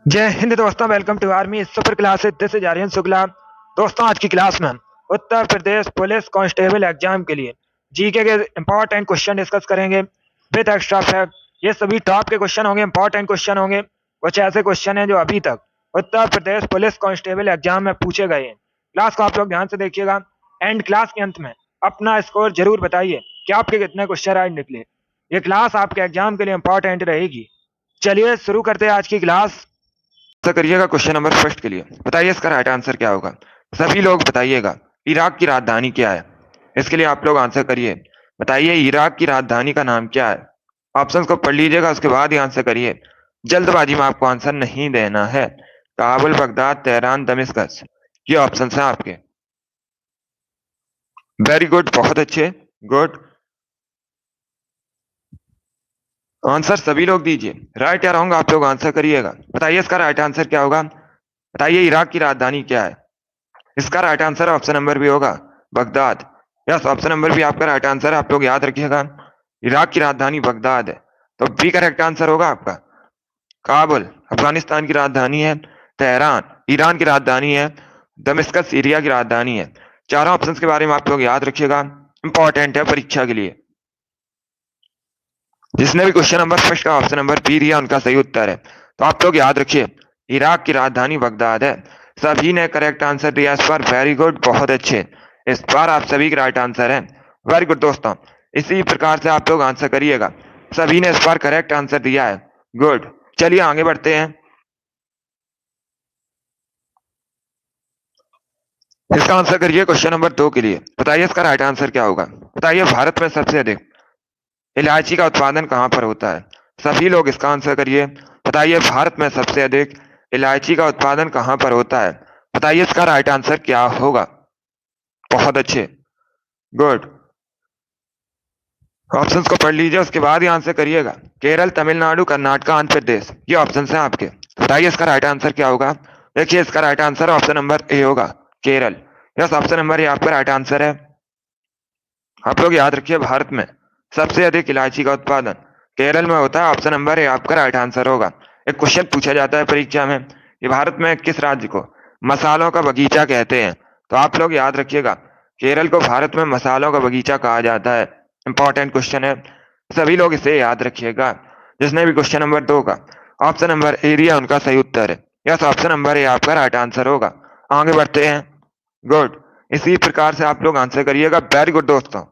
जय हिंद दोस्तों, welcome to army super classes. This is Aryan Shukla. दोस्तों, आज की क्लास में हम Uttar Pradesh police constable exam के लिए जीके के इंपॉर्टेंट क्वेश्चन डिस्कस करेंगे विद एक्स्ट्रा फैक्ट। ये सभी टॉप के क्वेश्चन होंगे, इंपॉर्टेंट क्वेश्चन होंगे। कुछ ऐसे क्वेश्चन हैं जो अभी तक उत्तर प्रदेश पुलिस कांस्टेबल एग्जाम में पूछे गए हैं। क्लास को आप लोग ध्यान से देखिएगा। एंड क्लास के अंत में अपना स्कोर जरूर बताइए कि आपके कितने क्वेश्चन राइट निकले। ये क्लास आपके एग्जाम के लिए इंपॉर्टेंट रहेगी। चलिए शुरू करते हैं आज की क्लास। आंसर करिएगा क्वेश्चन नंबर फर्स्ट के लिए। बताइए इसका राइट आंसर क्या होगा। सभी लोग बताइएगा इराक की राजधानी क्या है। इसके लिए आप लोग आंसर करिए। बताइए इराक की राजधानी का नाम क्या है। ऑप्शंस को पढ़ लीजिएगा, उसके बाद ही आंसर करिए। जल्दबाजी में आपको आंसर नहीं देना है। काबुल, बगदाद, तेहरान, दमिश्क, ये ऑप्शन है आपके। वेरी गुड, बहुत अच्छे, गुड आंसर सभी लोग दीजिए। राइट या रॉन्ग आप लोग आंसर करिएगा। बताइए इसका राइट आंसर क्या होगा। बताइए इराक की राजधानी क्या है। इसका राइट आंसर ऑप्शन नंबर भी होगा बगदाद। यस, ऑप्शन नंबर भी आपका राइट आंसर है, आप लोग याद रखिएगा। इराक की राजधानी बगदाद है, तो बी करेक्ट आंसर होगा आपका। काबुल अफगानिस्तान की राजधानी है। तेहरान ईरान की राजधानी है। दमिश्क सीरिया की राजधानी है। चारों ऑप्शंस के बारे में आप लोग याद रखिएगा, इंपॉर्टेंट है परीक्षा के लिए। जिसने भी क्वेश्चन नंबर फर्स्ट का ऑप्शन नंबर बी दिया उनका सही उत्तर है, तो आप लोग याद रखिए इराक की राजधानी बगदाद है। सभी ने करेक्ट आंसर दिया इस बार, वेरी गुड, बहुत अच्छे। इस बार आप सभी का राइट आंसर है, वेरी गुड दोस्तों। इसी प्रकार से आप लोग आंसर करिएगा। सभी ने इस बार करेक्ट आंसर दिया है, गुड। चलिए आगे बढ़ते हैं। इसका आंसर करिए क्वेश्चन नंबर 2 के लिए। बताइए इसका राइट आंसर क्या होगा। बताइए भारत में सबसे अधिक इलायची का उत्पादन कहाँ पर होता है। सभी लोग इसका आंसर करिए। बताइए भारत में सबसे अधिक इलायची का उत्पादन कहाँ पर होता है। बताइए इसका राइट आंसर क्या होगा। बहुत अच्छे, गुड। ऑप्शंस को पढ़ लीजिए, उसके बाद ही आंसर करिएगा। केरल, तमिलनाडु, कर्नाटक, आंध्र प्रदेश, ये ऑप्शंस हैं आपके। बताइए इसका राइट आंसर क्या होगा। देखिए इसका right answer option number A होगा, Kerala. Yes, option number A आपका राइट आंसर है। आप लोग याद रखिए भारत में सबसे अधिक इलायची का उत्पादन केरल में होता है। ऑप्शन नंबर ए आपका राइट आंसर होगा। एक क्वेश्चन पूछा जाता है परीक्षा में कि भारत में किस राज्य को मसालों का बगीचा कहते हैं, तो आप लोग याद रखिएगा केरल को भारत में मसालों का बगीचा कहा जाता है। इंपॉर्टेंट क्वेश्चन है, सभी लोग इसे याद रखिएगा। जिसने भी क्वेश्चन नंबर 2 का ऑप्शन नंबर ए दिया उनका सही उत्तर है। यस, ऑप्शन नंबर ए आपका राइट आंसर होगा। आगे बढ़ते हैं, गुड। इसी प्रकार से आप लोग आंसर करिएगा, वेरी गुड दोस्तों।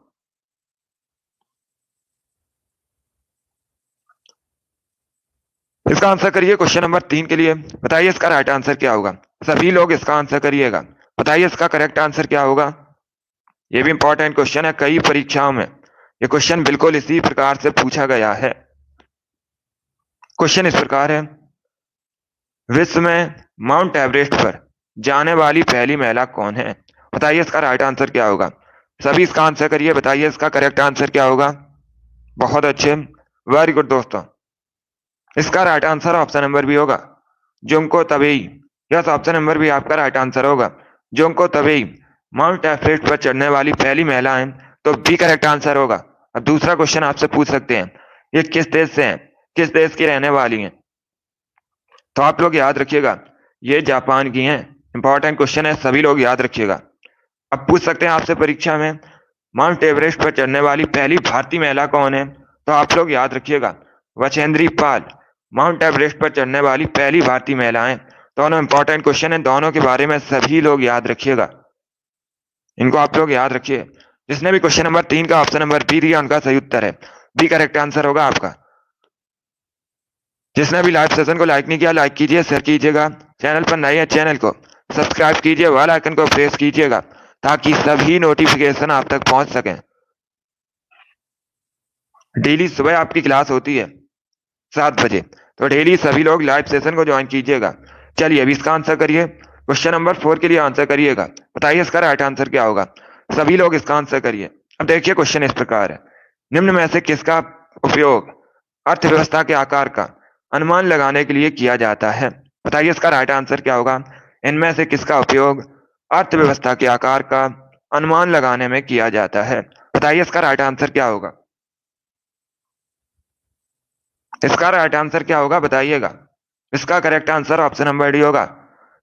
इसका आंसर करिए क्वेश्चन नंबर 3 के लिए। बताइए इसका राइट आंसर क्या होगा। सभी लोग इसका आंसर करिएगा। बताइए इसका करेक्ट आंसर क्या होगा। ये भी इंपॉर्टेंट क्वेश्चन है, कई परीक्षाओं में ये क्वेश्चन बिल्कुल इसी प्रकार से पूछा गया है। क्वेश्चन इस प्रकार है, विश्व में माउंट एवरेस्ट पर जाने वाली पहली महिला कौन है। बताइए इसका राइट आंसर क्या होगा। सभी इसका आंसर करिए। बताइए इसका करेक्ट आंसर क्या होगा। बहुत अच्छे, वेरी गुड दोस्तों। इसका राइट आंसर ऑप्शन नंबर भी होगा, जुंको तबेई। यस, ऑप्शन नंबर भी आपका राइट आंसर होगा, जुंको तबेई माउंट एवरेस्ट पर चढ़ने वाली पहली महिला है, तो बी करेक्ट आंसर होगा। अब दूसरा क्वेश्चन आपसे पूछ सकते हैं, ये किस देश से हैं, किस देश की रहने वाली हैं, तो आप लोग याद रखिएगा ये जापान की हैं। इंपॉर्टेंट क्वेश्चन है, सभी लोग याद रखिएगा। अब पूछ सकते हैं आपसे परीक्षा में माउंट एवरेस्ट पर चढ़ने वाली पहली भारतीय महिला कौन है, तो आप लोग याद रखिएगा बछेंद्री पाल माउंट एवरेस्ट पर चढ़ने वाली पहली भारतीय महिला है। दोनों इंपॉर्टेंट क्वेश्चन है, दोनों के बारे में सभी लोग याद रखिएगा, इनको आप लोग याद रखिए। जिसने भी क्वेश्चन नंबर 3 का ऑप्शन नंबर बी दिया उनका सही उत्तर है, बी करेक्ट आंसर होगा आपका। जिसने भी लाइव सेशन को लाइक नहीं किया, लाइक कीजिए, शेयर कीजिएगा। चैनल पर नए हैं, चैनल को सब्सक्राइब कीजिए, बेल आइकन को प्रेस कीजिएगा ताकि सभी नोटिफिकेशन आप तक पहुंच सकें। डेली सुबह आपकी क्लास होती है 7 बजे, तो डेली सभी लोग लाइव सेशन को ज्वाइन कीजिएगा। चलिए अभी इसका आंसर करिए। क्वेश्चन नंबर 4 के लिए आंसर करिएगा। बताइए इसका राइट आंसर क्या होगा। सभी लोग इसका आंसर करिए। अब देखिए क्वेश्चन इस प्रकार है, निम्न में से किसका उपयोग अर्थव्यवस्था के आकार का अनुमान लगाने के लिए किया जाता है। बताइए इसका राइट आंसर क्या होगा। इनमें से किसका उपयोग अर्थव्यवस्था के आकार का अनुमान लगाने में किया जाता है। बताइए इसका राइट आंसर क्या होगा। इसका राइट आंसर क्या होगा बताइएगा। इसका correct answer option number D होगा,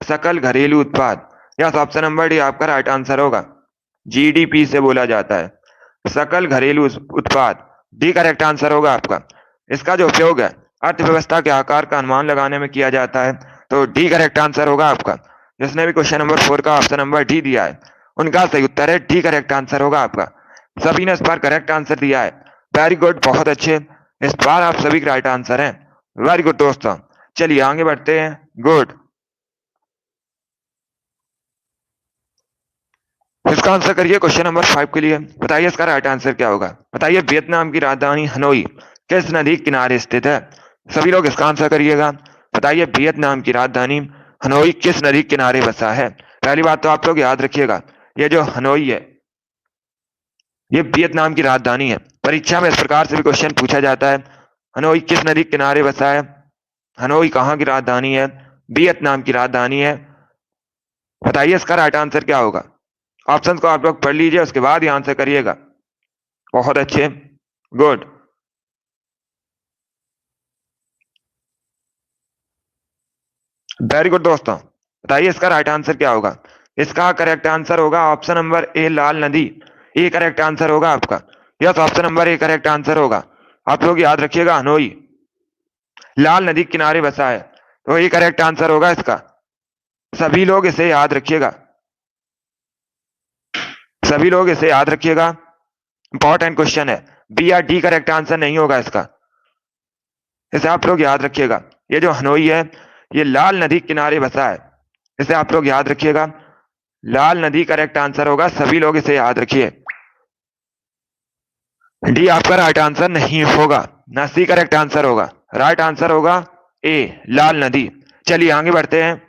सकल घरेलू उत्पाद। यस, ऑप्शन नंबर डी आपका राइट आंसर होगा। जीडीपी से बोला जाता है, सकल घरेलू उत्पाद। डी करेक्ट आंसर होगा आपका। इसका जो उपयोग है अर्थव्यवस्था के आकार का अनुमान लगाने में किया जाता है, तो डी करेक्ट आंसर होगा आपका। जिसने भी क्वेश्चन नंबर 4 का ऑप्शन नंबर डी दिया है उनका सही उत्तर है डी करेक्ट आंसर होगा आपका। सभी ने इस बार करेक्ट आंसर दिया है, वेरी गुड, बहुत अच्छे। इस बार आप सभी राइट आंसर हैं, वेरी गुड दोस्तों। चलिए आगे बढ़ते हैं, गुड। इसका आंसर करिए क्वेश्चन नंबर 5 के लिए। बताइए इसका राइट आंसर क्या होगा। बताइए वियतनाम की राजधानी हनोई किस नदी के किनारे स्थित है। सभी लोग इसका आंसर करिएगा। बताइए वियतनाम की राजधानी हनोई किस नदी के किनारे बसा है। पहली बात तो आप लोग याद रखिएगा, ये जो हनोई है ये वियतनाम की राजधानी है। परीक्षा में इस प्रकार से भी क्वेश्चन पूछा जाता है, हनोई किस नदी के किनारे बसा है, हनोई कहाँ की राजधानी है, वियतनाम की राजधानी है। बताइए इसका राइट आंसर क्या होगा। ऑप्शन को आप लोग पढ़ लीजिए, उसके बाद ही आंसर करिएगा। बहुत अच्छे, गुड। वेरी गुड दोस्तों। बताइए इसका राइट आंसर क्या होगा। इसका करेक्ट आंसर होगा ऑप्शन नंबर ए, लाल नदी। ए करेक्ट आंसर होगा आपका। Yes, option number A correct answer होगा। आप लोग याद रखिएगा, हनोई लाल नदी के किनारे बसा है, तो ये करेक्ट आंसर होगा इसका। सभी लोग इसे याद रखिएगा, सभी लोग इसे याद रखिएगा, इंपॉर्टेंट क्वेश्चन है। बी या डी करेक्ट आंसर नहीं होगा इसका, इसे आप लोग याद रखिएगा। ये जो हनोई है ये लाल नदी किनारे बसा है, इसे आप लोग याद रखिएगा। लाल नदी करेक्ट आंसर होगा, सभी लोग इसे याद रखिए। डी आपका राइट आंसर नहीं होगा, ना सी करेक्ट आंसर होगा। राइट आंसर होगा ए, लाल नदी। चलिए आगे बढ़ते हैं,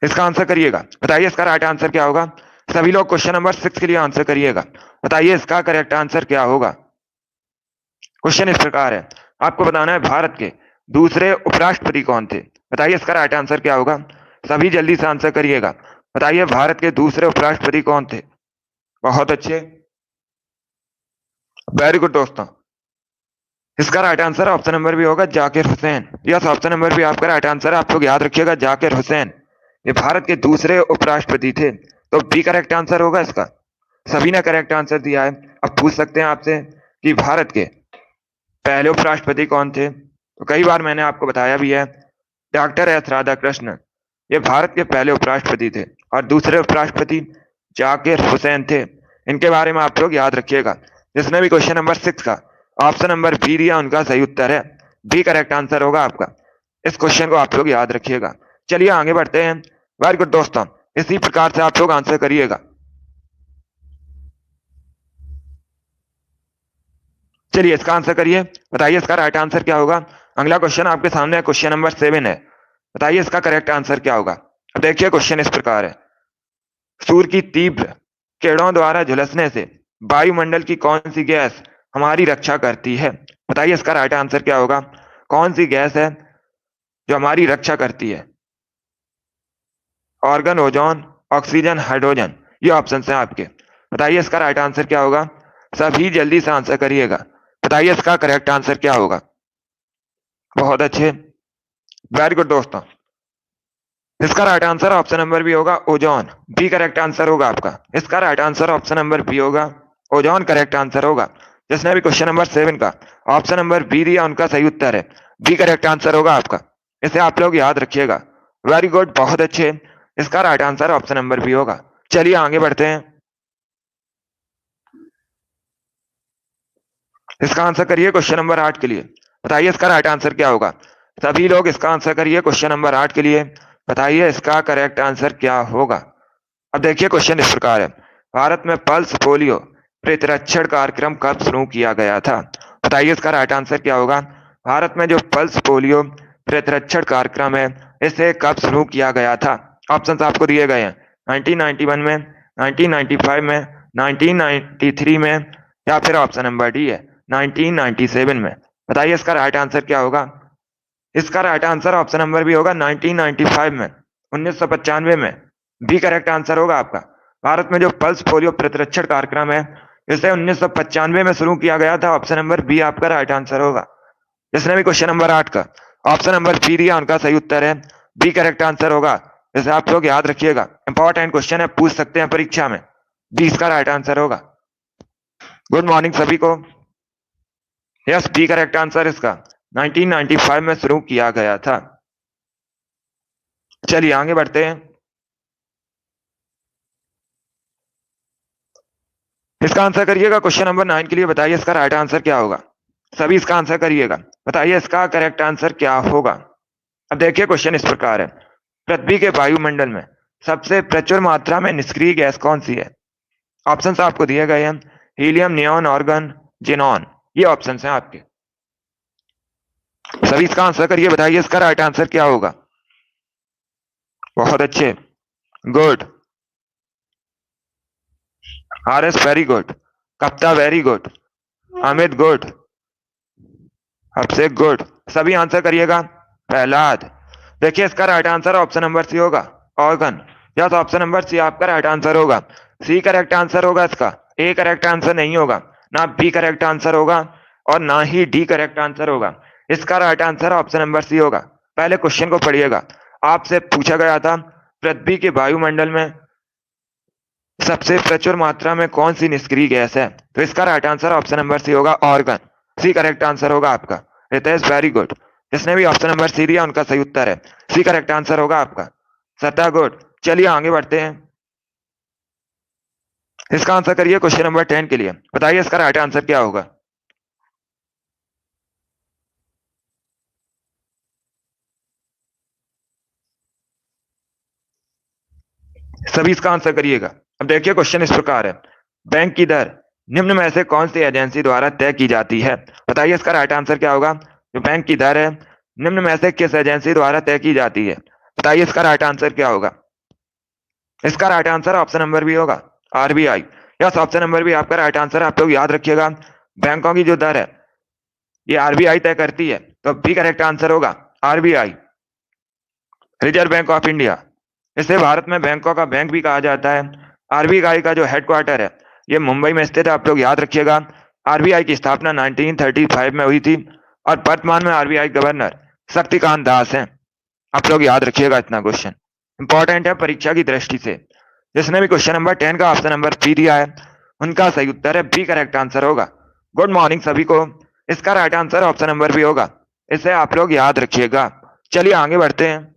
इसका आंसर करिएगा। बताइए इसका राइट आंसर क्या होगा। सभी लोग क्वेश्चन नंबर 6 के लिए आंसर करिएगा। बताइए इसका करेक्ट आंसर क्या होगा। क्वेश्चन इस प्रकार है, आपको बताना है भारत के दूसरे उपराष्ट्रपति कौन थे। बताइए इसका राइट आंसर क्या होगा। सभी जल्दी से आंसर करिएगा। बताइए भारत के दूसरे उपराष्ट्रपति कौन थे। बहुत अच्छे, वेरी गुड दोस्तों। इसका राइट आंसर ऑप्शन नंबर भी होगा Zakir Hussain. Yes, option number भी आपका राइट आंसर है। आप लोग याद रखिएगा, जाकिर हुसैन ये भारत के दूसरे उपराष्ट्रपति थे, तो बी करेक्ट आंसर होगा इसका। सभी ने करेक्ट आंसर दिया है। अब पूछ सकते हैं आपसे कि भारत के पहले उपराष्ट्रपति कौन थे, तो कई बार मैंने आपको बताया भी है, डॉक्टर एस राधाकृष्णन ये भारत के पहले उपराष्ट्रपति थे, और दूसरे उपराष्ट्रपति जाकिर हुसैन थे। इनके बारे में आप लोग याद रखिएगा। जिसने भी क्वेश्चन नंबर 6 का ऑप्शन नंबर बी दिया उनका सही उत्तर है, बी करेक्ट आंसर होगा आपका। इस क्वेश्चन को आप लोग याद रखिएगा। चलिए आगे बढ़ते हैं, वेरी गुड दोस्तों। इसी प्रकार से आप लोग आंसर करिएगा। चलिए इसका आंसर करिए। बताइए इसका राइट आंसर क्या होगा। अगला क्वेश्चन आपके सामने क्वेश्चन नंबर 7 है। बताइए इसका करेक्ट आंसर क्या होगा। अब देखिए क्वेश्चन इस प्रकार है, सूर्य की तीव्र किरणों द्वारा झुलसने से वायुमंडल की कौन सी गैस हमारी रक्षा करती है। बताइए इसका राइट आंसर क्या होगा। कौन सी गैस है जो हमारी रक्षा करती है। ऑर्गन, ओजोन, ऑक्सीजन, हाइड्रोजन, ये ऑप्शन है आपके। बताइए इसका राइट आंसर क्या होगा। सभी जल्दी से आंसर करिएगा। बताइए इसका करेक्ट आंसर क्या होगा। बहुत अच्छे, वेरी गुड दोस्तों। इसका right answer option number B होगा ओजोन, बी करेक्ट आंसर होगा आपका। इसका right answer option number B होगा, ओजोन करेक्ट आंसर होगा। जिसने भी क्वेश्चन नंबर 7 का ऑप्शन नंबर बी दिया उनका सही उत्तर है, बी करेक्ट आंसर होगा आपका। इसे आप लोग याद रखिएगा, वेरी गुड, बहुत अच्छे। इसका right answer option number B होगा। चलिए आगे बढ़ते हैं, इसका आंसर करिए क्वेश्चन नंबर 8 के लिए। बताइए इसका राइट आंसर क्या होगा। सभी लोग इसका आंसर करिए क्वेश्चन नंबर 8 के लिए। बताइए इसका करेक्ट आंसर क्या होगा। अब देखिए क्वेश्चन इस प्रकार है, भारत में पल्स पोलियो प्रतिरक्षण कार्यक्रम कब शुरू किया गया था। बताइए इसका राइट आंसर क्या होगा। भारत में जो पल्स पोलियो प्रतिरक्षण कार्यक्रम है इसे कब शुरू किया गया था। ऑप्शन आपको दिए गए हैं, 1991 में, 1995 में, 1993 में, या फिर ऑप्शन नंबर डी है 1997 में। बताइए इसका राइट आंसर क्या होगा। इसका राइट आंसर ऑप्शन नंबर भी होगा 1995 में, 1995 में, बी करेक्ट आंसर होगा आपका। भारत में जो पल्स पोलियो प्रतिरक्षण कार्यक्रम है इसे 1995 में शुरू किया गया था। ऑप्शन नंबर बी आपका राइट आंसर होगा। जिसने भी क्वेश्चन नंबर 8 का ऑप्शन नंबर बी दिया उनका सही उत्तर है बी करेक्ट आंसर होगा। जैसे आप लोग याद रखिएगा, इंपॉर्टेंट क्वेश्चन है, पूछ सकते हैं परीक्षा में, बी इसका राइट आंसर होगा। गुड मॉर्निंग सभी को। यस, बी करेक्ट आंसर इसका 1995 में शुरू किया गया था। चलिए आगे बढ़ते हैं। इसका आंसर करिएगा क्वेश्चन नंबर 9 के लिए। बताइए इसका राइट आंसर क्या होगा। सभी इसका आंसर करिएगा, बताइए इसका करेक्ट आंसर क्या होगा। अब देखिए क्वेश्चन इस प्रकार है, पृथ्वी के वायुमंडल में सबसे प्रचुर मात्रा में निष्क्रिय गैस कौन सी है। ऑप्शंस आपको दिए गए हैं, हीलियम, नियॉन, आर्गन, जेनॉन। ये ऑप्शंस हैं आपके। सभी इसका आंसर करिए, बताइए इसका राइट आंसर क्या होगा। बहुत अच्छे, good. R S very good, कप्ता very good, Amit good, Abhishek good. सभी आंसर करिएगा। प्रहलाद, देखिए इसका right answer option number C होगा, ऑर्गन। या तो ऑप्शन नंबर सी आपका राइट आंसर होगा। सी करेक्ट आंसर होगा इसका, ए करेक्ट आंसर नहीं होगा, ना बी करेक्ट आंसर होगा और ना ही डी करेक्ट आंसर होगा। इसका right answer option number C होगा। पहले क्वेश्चन को पढ़िएगा, आपसे पूछा गया था पृथ्वी के वायुमंडल में सबसे प्रचुर मात्रा में कौन सी निष्क्रिय गैस है, तो इसका right answer option number C होगा, ऑर्गन। सी करेक्ट आंसर होगा आपका। रितेश वेरी गुड, जिसने भी ऑप्शन नंबर सी दिया उनका सही उत्तर है, सी करेक्ट आंसर होगा आपका। सत्ता गुड। चलिए आगे बढ़ते हैं। इसका आंसर करिए क्वेश्चन नंबर 10 के लिए। बताइए इसका राइट आंसर क्या होगा। सभी इसका आंसर करिएगा। अब देखिए क्वेश्चन इस प्रकार है, बैंक की दर निम्न में से कौन सी एजेंसी द्वारा तय की जाती है। बताइए इसका राइट आंसर क्या होगा। जो बैंक की दर है निम्न में से किस एजेंसी द्वारा तय की जाती है। बताइए इसका राइट आंसर क्या होगा। इसका right answer option number B होगा, RBI. Yes, option number B आपका राइट आंसर है। आप लोग याद रखिएगा, बैंकों की जो दर है ये आरबीआई तय करती है, तो बी करेक्ट आंसर होगा, RBI, reserve bank of India. इसे भारत में बैंकों का बैंक भी कहा जाता है। आरबीआई का जो हेडक्वार्टर है ये मुंबई में स्थित है, आप लोग याद रखिएगा। आरबीआई की स्थापना 1935 में हुई थी और वर्तमान में आरबीआई गवर्नर शक्तिकांत दास हैं। आप लोग याद रखिएगा, इतना क्वेश्चन इंपॉर्टेंट है परीक्षा की दृष्टि से। जिसने भी क्वेश्चन नंबर 10 का ऑप्शन नंबर बी दिया है उनका सही उत्तर है बी करेक्ट आंसर होगा। गुड मॉर्निंग सभी को। इसका right answer option number B होगा, इसे आप लोग याद रखिएगा। चलिए आगे बढ़ते हैं।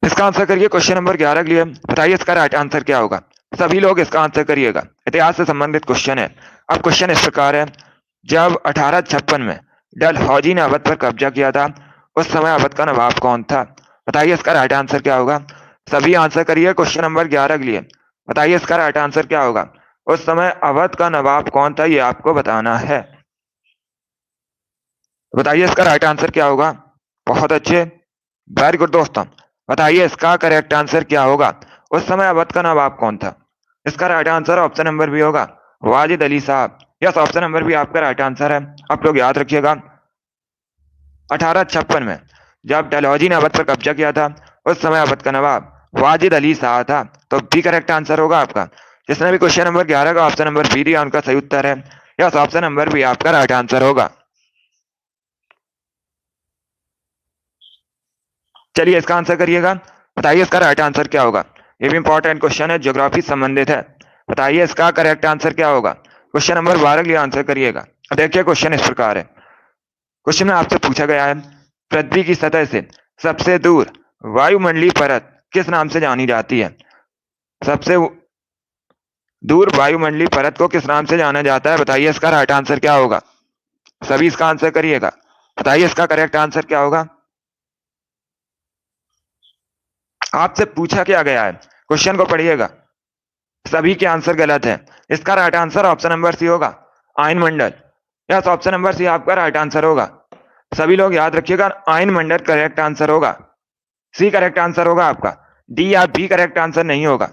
इसका आंसर करिए क्वेश्चन नंबर 11 के लिए। बताइए इसका राइट आंसर क्या होगा। सभी लोग इसका आंसर करिएगा, इतिहास से संबंधित क्वेश्चन है। अब क्वेश्चन इस प्रकार है, जब 1856 में डलहौजी ने अवध पर कब्जा किया था उस समय अवध का नवाब कौन था। बताइए इसका राइट आंसर क्या होगा। सभी आंसर करिए क्वेश्चन नंबर 11 के लिए। बताइए इसका राइट आंसर क्या होगा। उस समय अवध का नवाब कौन था ये आपको बताना है। बताइए इसका राइट आंसर क्या होगा। बहुत अच्छे, वेरी गुड दोस्तों। बताइए इसका करेक्ट आंसर क्या होगा। उस समय अवध का नवाब कौन था। इसका right answer option number B होगा, Wajid Ali Sahab. Yes, option number B आपका राइट आंसर है। आप लोग याद रखिएगा, 1856 में जब डलहौजी ने अवध पर कब्जा किया था उस समय अवध का नवाब वाजिद अली शाह था, तो बी करेक्ट आंसर होगा आपका। जिसने भी क्वेश्चन नंबर 11 का ऑप्शन नंबर बी दिया उनका सही उत्तर है। यस, ऑप्शन नंबर बी आपका राइट आंसर होगा। चलिए इसका आंसर करिएगा। बताइए इसका राइट आंसर क्या होगा। ये भी इंपॉर्टेंट क्वेश्चन है, ज्योग्राफी संबंधित है। बताइए इसका करेक्ट आंसर क्या होगा। क्वेश्चन नंबर 12 के लिए आंसर करिएगा। देखिए क्वेश्चन इस प्रकार है, क्वेश्चन में आपसे पूछा गया है पृथ्वी की सतह से सबसे दूर वायुमंडलीय परत किस नाम से जानी जाती है। सबसे दूर वायुमंडलीय परत को किस नाम से जाना जाता है। बताइए इसका राइट आंसर क्या होगा। सभी इसका आंसर करिएगा। बताइए इसका करेक्ट आंसर क्या होगा। आपसे पूछा क्या गया है, क्वेश्चन को पढ़िएगा। सभी के आंसर गलत है। इसका right answer option number C होगा, आयन मंडल। यस, ऑप्शन नंबर सी आपका राइट आंसर होगा। सभी लोग याद रखिएगा, आयन मंडल करेक्ट आंसर होगा। सी करेक्ट आंसर होगा आपका, डी या बी करेक्ट आंसर नहीं होगा,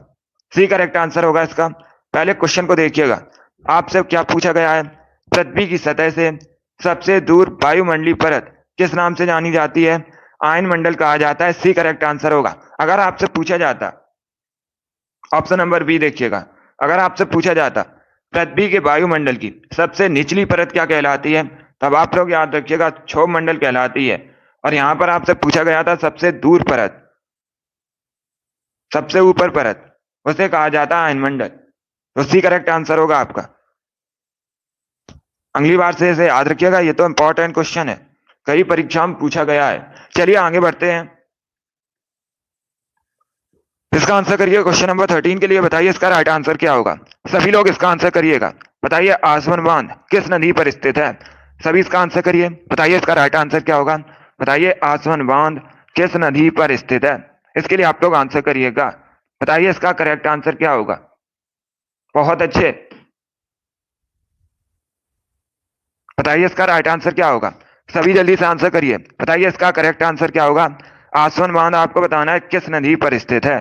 सी करेक्ट आंसर होगा इसका। पहले क्वेश्चन को देखिएगा, आपसे क्या पूछा गया है, पृथ्वी की सतह से सबसे दूर वायुमंडलीय परत किस नाम से जानी जाती है। आयन मंडल कहा जाता है, सी करेक्ट आंसर होगा। अगर आपसे पूछा जाता, ऑप्शन नंबर बी देखिएगा, अगर आपसे पूछा जाता पृथ्वी के वायुमंडल की सबसे निचली परत क्या कहलाती है? तब आप लोग याद रखिएगा क्षोभ मंडल कहलाती है। और यहां पर आपसे पूछा गया था सबसे दूर परत, सबसे ऊपर परत, उसे कहा जाता है आयनमंडल। तो सी करेक्ट आंसर होगा आपका। अगली बार से इसे याद रखिएगा, ये तो इंपॉर्टेंट क्वेश्चन है, कई परीक्षाओं में पूछा गया है। चलिए आगे बढ़ते हैं। इसका आंसर करिए क्वेश्चन नंबर 13 के लिए। बताइए इसका राइट आंसर क्या होगा? सभी लोग इसका आंसर करिएगा। बताइए आसवन बांध किस नदी पर स्थित है? सभी इसका आंसर करिए। बताइए इसका राइट आंसर क्या होगा? बताइए आसवन बांध किस नदी पर स्थित है? इसके लिए आप लोग आंसर करिएगा। बताइए इसका करेक्ट आंसर क्या होगा? बहुत अच्छे। बताइए इसका राइट आंसर क्या होगा? सभी जल्दी से आंसर करिए। बताइए इसका करेक्ट आंसर क्या होगा? आसवन बांध आपको बताना है किस नदी पर स्थित है।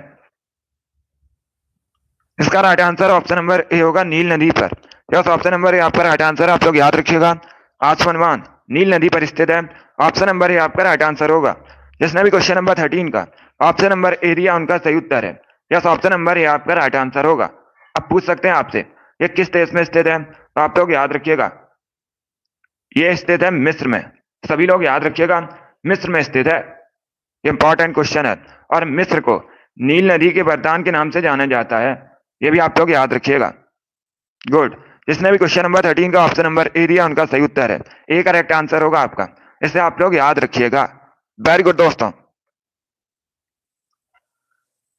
इसका right answer option number A होगा, नील नदी पर। यस, ऑप्शन नंबर ए आपका राइट आंसर, आप लोग याद रखिएगा। आसवन बांध नील नदी पर स्थित है। ऑप्शन नंबर ए आपका राइट आंसर होगा। जिसने भी क्वेश्चन नंबर 13 का ऑप्शन नंबर ए दिया उनका सही उत्तर है। यस, ऑप्शन नंबर ए आपका राइट आंसर होगा। अब पूछ सकते हैं आपसे ये किस देश में स्थित है, तो आप लोग याद रखिएगा ये स्थित है मिस्र में। सभी लोग याद रखिएगा मिस्र में स्थित है। इंपॉर्टेंट क्वेश्चन है। और मिस्र को नील नदी के वरदान के नाम से जाना जाता है, ये भी आप लोग याद रखिएगा। गुड। जिसने भी क्वेश्चन नंबर 13 का ऑप्शन नंबर ए दिया उनका सही उत्तर है। ए करेक्ट आंसर होगा आपका, इसे आप लोग याद रखिएगा। वेरी गुड दोस्तों।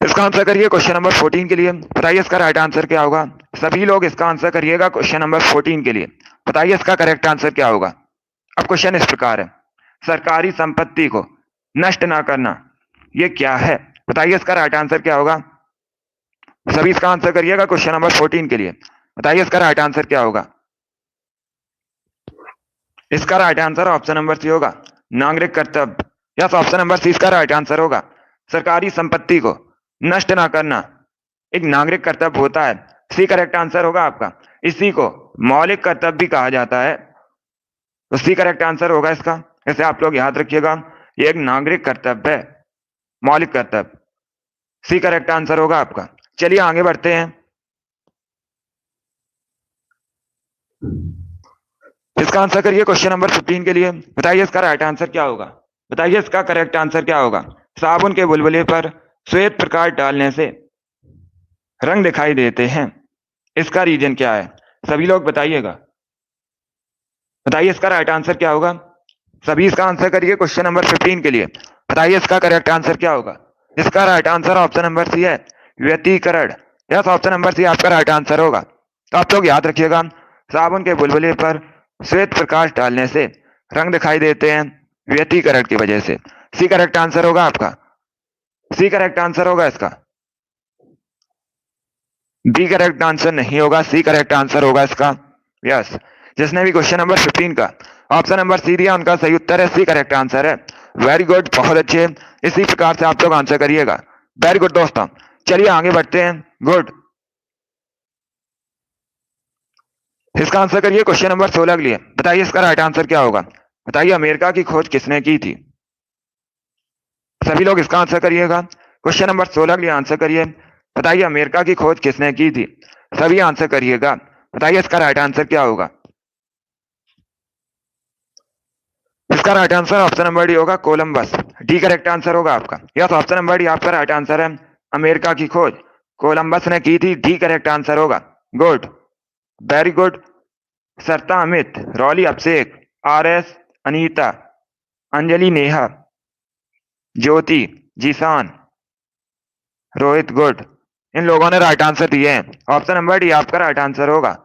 इसका आंसर करिए क्वेश्चन नंबर 14 के लिए। बताइए इसका राइट आंसर क्या होगा? सभी लोग इसका आंसर करिएगा क्वेश्चन नंबर 14 के लिए। बताइए इसका करेक्ट आंसर क्या होगा? अब क्वेश्चन इस प्रकार है, सरकारी संपत्ति को नष्ट ना करना ये क्या है? बताइए इसका राइट आंसर क्या होगा? सभी इसका आंसर करिएगा क्वेश्चन नंबर 14 के लिए। बताइए इसका राइट आंसर क्या होगा? इसका right answer option number C होगा, नागरिक कर्तव्य। यस, ऑप्शन नंबर सी इसका राइट आंसर होगा। सरकारी संपत्ति को नष्ट ना करना एक नागरिक कर्तव्य होता है। सी करेक्ट आंसर होगा आपका। इसी को मौलिक कर्तव्य भी कहा जाता है, तो सी करेक्ट आंसर होगा इसका। इसे आप लोग याद रखिएगा, ये एक नागरिक कर्तव्य है, मौलिक कर्तव्य। सी करेक्ट आंसर होगा आपका। चलिए आगे बढ़ते हैं। इसका आंसर करिए क्वेश्चन नंबर 15 के लिए। बताइए इसका राइट आंसर क्या होगा? बताइए इसका करेक्ट आंसर क्या होगा? साबुन के बुलबुले पर श्वेत प्रकाश डालने से रंग दिखाई देते हैं, इसका रीजन क्या है? सभी लोग बताइएगा। बताइए इसका राइट आंसर क्या होगा? सभी इसका आंसर करिए क्वेश्चन नंबर 15 के लिए। बताइए इसका करेक्ट आंसर क्या होगा? इसका right answer option number C है, व्यतिकरण। यस, ऑप्शन नंबर सी आपका राइट आंसर होगा। तो आप लोग याद रखिएगा, साबुन के बुलबुले पर श्वेत प्रकाश डालने से रंग दिखाई देते हैं व्यतिकरण की वजह से। सी करेक्ट आंसर होगा आपका। सी करेक्ट आंसर होगा इसका। बी करेक्ट आंसर नहीं होगा, सी करेक्ट आंसर होगा इसका। यस, जिसने भी क्वेश्चन नंबर 15 का ऑप्शन नंबर सी दिया उनका सही उत्तर है, सी करेक्ट आंसर है। वेरी गुड, बहुत अच्छे। इसी प्रकार से आप लोग आंसर करिएगा। वेरी गुड दोस्तों। चलिए आगे बढ़ते हैं। गुड। इसका आंसर करिए क्वेश्चन नंबर 16 के लिए। बताइए इसका राइट आंसर क्या होगा? बताइए अमेरिका की खोज किसने की थी? सभी लोग इसका आंसर करिएगा। क्वेश्चन नंबर 16 के लिए आंसर करिए। बताइए अमेरिका की खोज किसने की थी? सभी आंसर करिएगा। बताइए इसका राइट आंसर क्या होगा? इसका right answer option number D होगा, कोलंबस। डी करेक्ट आंसर होगा आपका। यस, ऑप्शन नंबर डी आपका राइट आंसर है। अमेरिका की खोज कोलंबस ने की थी, डी करेक्ट आंसर होगा। Good, very good. सरता अमित, रॉली अभिषेक, आर एस, अनीता, अंजलि नेहा, ज्योति, जीसान, रोहित, गुड। इन लोगों ने राइट आंसर दिए हैं। ऑप्शन नंबर डी आपका राइट आंसर होगा।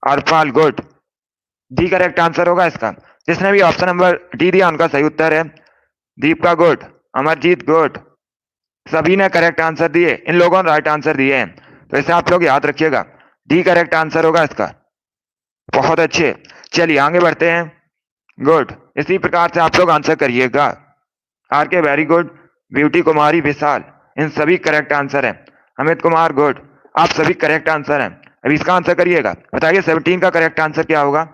अरपाल, गुड। डी करेक्ट आंसर होगा इसका। जिसने भी ऑप्शन नंबर डी दिया उनका सही उत्तर है। दीपिका, गुड। अमरजीत, गुड। सभी ने करेक्ट आंसर दिए, इन लोगों ने राइट आंसर दिए हैं, तो इसे आप लोग याद रखिएगा। डी करेक्ट आंसर होगा इसका। बहुत अच्छे। चलिए आगे बढ़ते हैं। गुड, इसी प्रकार से आप लोग आंसर करिएगा। आर के, वेरी गुड। ब्यूटी कुमारी, विशाल, इन सभी करेक्ट आंसर है। अमित कुमार, गुड। आप सभी करेक्ट आंसर हैं। अब इसका आंसर करिएगा। बताइए 17 का करेक्ट आंसर क्या होगा?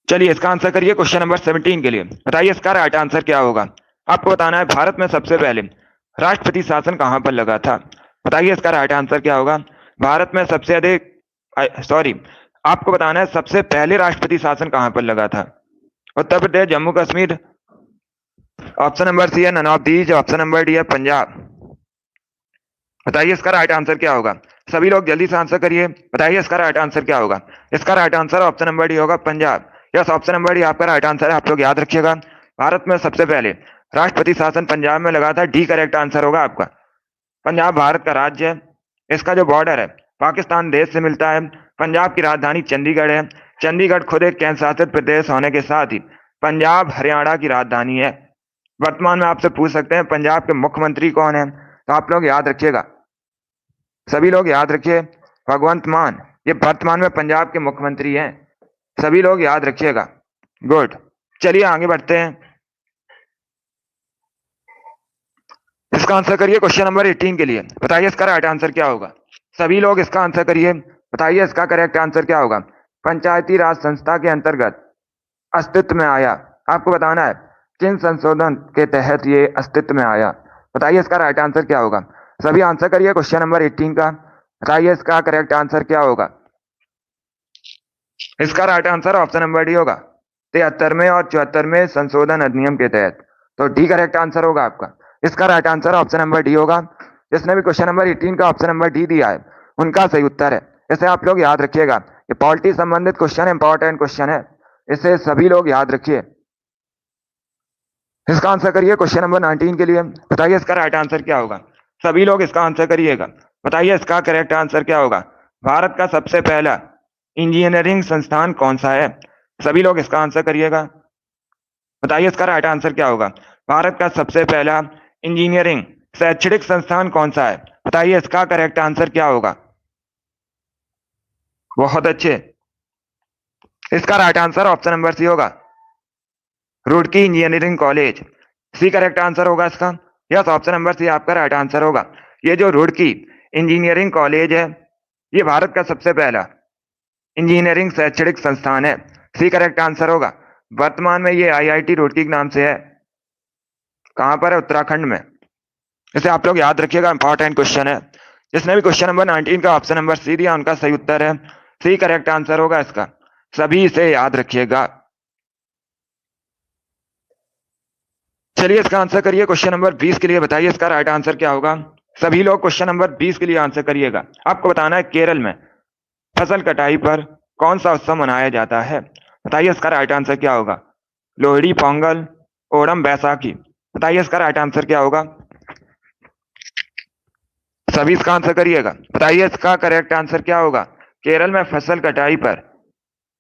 चलिए इसका आंसर करिए क्वेश्चन नंबर 17 के लिए। बताइए इसका राइट आंसर क्या होगा? आपको बताना है भारत में सबसे पहले राष्ट्रपति शासन कहां पर लगा था? बताइए इसका राइट आंसर क्या होगा? भारत में सबसे अधिक, सॉरी, आपको बताना है सबसे पहले राष्ट्रपति शासन कहां पर लगा था। Uttar Pradesh, Jammu Kashmir, option number C है none of these, option number D है पंजाब। बताइए इसका राइट आंसर क्या होगा? सभी लोग जल्दी से आंसर करिए। बताइए इसका राइट आंसर क्या होगा? इसका right answer option number D होगा Punjab. Yes, option number D आपका राइट आंसर है। आप लोग याद रखिएगा, भारत में सबसे पहले राष्ट्रपति शासन पंजाब में लगा था। डी करेक्ट आंसर होगा आपका। पंजाब भारत का राज्य है। इसका जो बॉर्डर है पाकिस्तान देश से मिलता है। पंजाब की राजधानी चंडीगढ़ है। चंडीगढ़ खुद एक केंद्र शासित प्रदेश होने के साथ ही पंजाब हरियाणा की राजधानी है। वर्तमान में आपसे पूछ सकते हैं पंजाब के मुख्यमंत्री कौन है, तो आप लोग याद रखिएगा, सभी लोग याद रखिए, भगवंत मान ये वर्तमान में पंजाब के मुख्यमंत्री हैं। सभी लोग याद रखिएगा। गुड, चलिए आगे बढ़ते हैं। इसका आंसर करिए क्वेश्चन नंबर 18 के लिए। बताइए इसका राइट आंसर क्या होगा? सभी लोग इसका आंसर करिए। बताइए इसका करेक्ट आंसर क्या होगा? पंचायती राज संस्था के अंतर्गत अस्तित्व में आया। आपको बताना है किन संशोधन के तहत ये अस्तित्व में आया। बताइए इसका राइट आंसर क्या होगा? सभी आंसर करिए क्वेश्चन नंबर 18 का। बताइए इसका करेक्ट आंसर क्या होगा? इसका right answer option number D होगा, 73वें और 74वें संशोधन अधिनियम के तहत। तो डी करेक्ट आंसर होगा आपका। इसका right answer option number D होगा। जिसने भी क्वेश्चन नंबर 18 का ऑप्शन नंबर डी दिया है उनका सही उत्तर है। इसे आप लोग याद रखिएगा, ये पॉलिटी संबंधित क्वेश्चन है, इंपॉर्टेंट क्वेश्चन है, इसे सभी लोग याद रखिए। इसका आंसर करिए क्वेश्चन नंबर 19 के लिए। बताइए इसका राइट आंसर क्या होगा? सभी लोग इसका आंसर करिएगा। बताइए इसका करेक्ट आंसर क्या होगा? भारत का सबसे पहला इंजीनियरिंग संस्थान कौन सा है? सभी लोग इसका आंसर करिएगा। बताइए इसका राइट आंसर क्या होगा? भारत का सबसे पहला इंजीनियरिंग शैक्षणिक संस्थान कौन सा है? बताइए इसका करेक्ट आंसर क्या होगा? बहुत अच्छे, इसका right answer option number C होगा, Roorkee engineering college. C correct answer होगा इसका। यस, ऑप्शन नंबर सी आपका राइट आंसर होगा। ये जो रुड़की इंजीनियरिंग कॉलेज है ये भारत का सबसे पहला इंजीनियरिंग शैक्षणिक संस्थान है। सी करेक्ट आंसर होगा। वर्तमान में ये आईआईटी रुड़की के नाम से है। कहां पर है? उत्तराखंड में। इसे आप लोग याद रखिएगा, इंपॉर्टेंट क्वेश्चन है। जिसने भी क्वेश्चन नंबर 19 का ऑप्शन नंबर सी दिया उनका सही उत्तर है। सी करेक्ट आंसर होगा इसका। सभी इसे याद रखिएगा। चलिए इसका आंसर करिए क्वेश्चन नंबर 20 के लिए। बताइए इसका राइट आंसर क्या होगा? सभी लोग क्वेश्चन नंबर 20 के लिए आंसर करिएगा। आपको बताना है केरल में फसल कटाई पर कौन सा उत्सव मनाया जाता है। बताइए इसका राइट आंसर क्या होगा? लोहड़ी, पोंगल, ओणम, बैसाखी। बताइए इसका राइट आंसर क्या होगा? सभी इसका आंसर करिएगा। बताइए इसका करेक्ट आंसर क्या होगा? केरल में फसल कटाई पर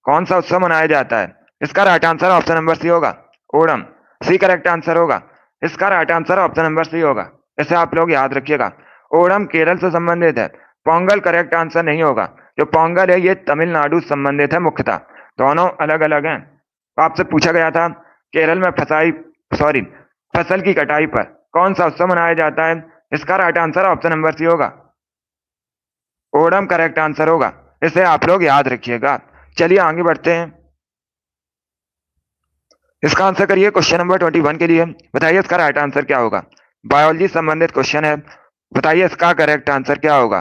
कौन सा उत्सव मनाया जाता है? इसका right answer option number C होगा, ओणम। सी करेक्ट आंसर होगा। इसका right answer option number C होगा। इसे आप लोग याद रखिएगा। ओणम केरल से संबंधित है। पोंगल करेक्ट आंसर नहीं होगा। जो पोंगल है ये तमिलनाडु से संबंधित है मुख्यतः, दोनों अलग अलग हैं। तो आपसे पूछा गया था केरल में फसल की कटाई पर कौन सा उत्सव मनाया जाता है। इसका right answer option number C होगा, ओणम करेक्ट आंसर होगा। इसे आप लोग याद रखिएगा। चलिए आगे बढ़ते हैं। इसका आंसर करिए क्वेश्चन नंबर 21 के लिए। बताइए इसका राइट आंसर क्या होगा? बायोलॉजी संबंधित क्वेश्चन है। बताइए इसका करेक्ट आंसर क्या होगा?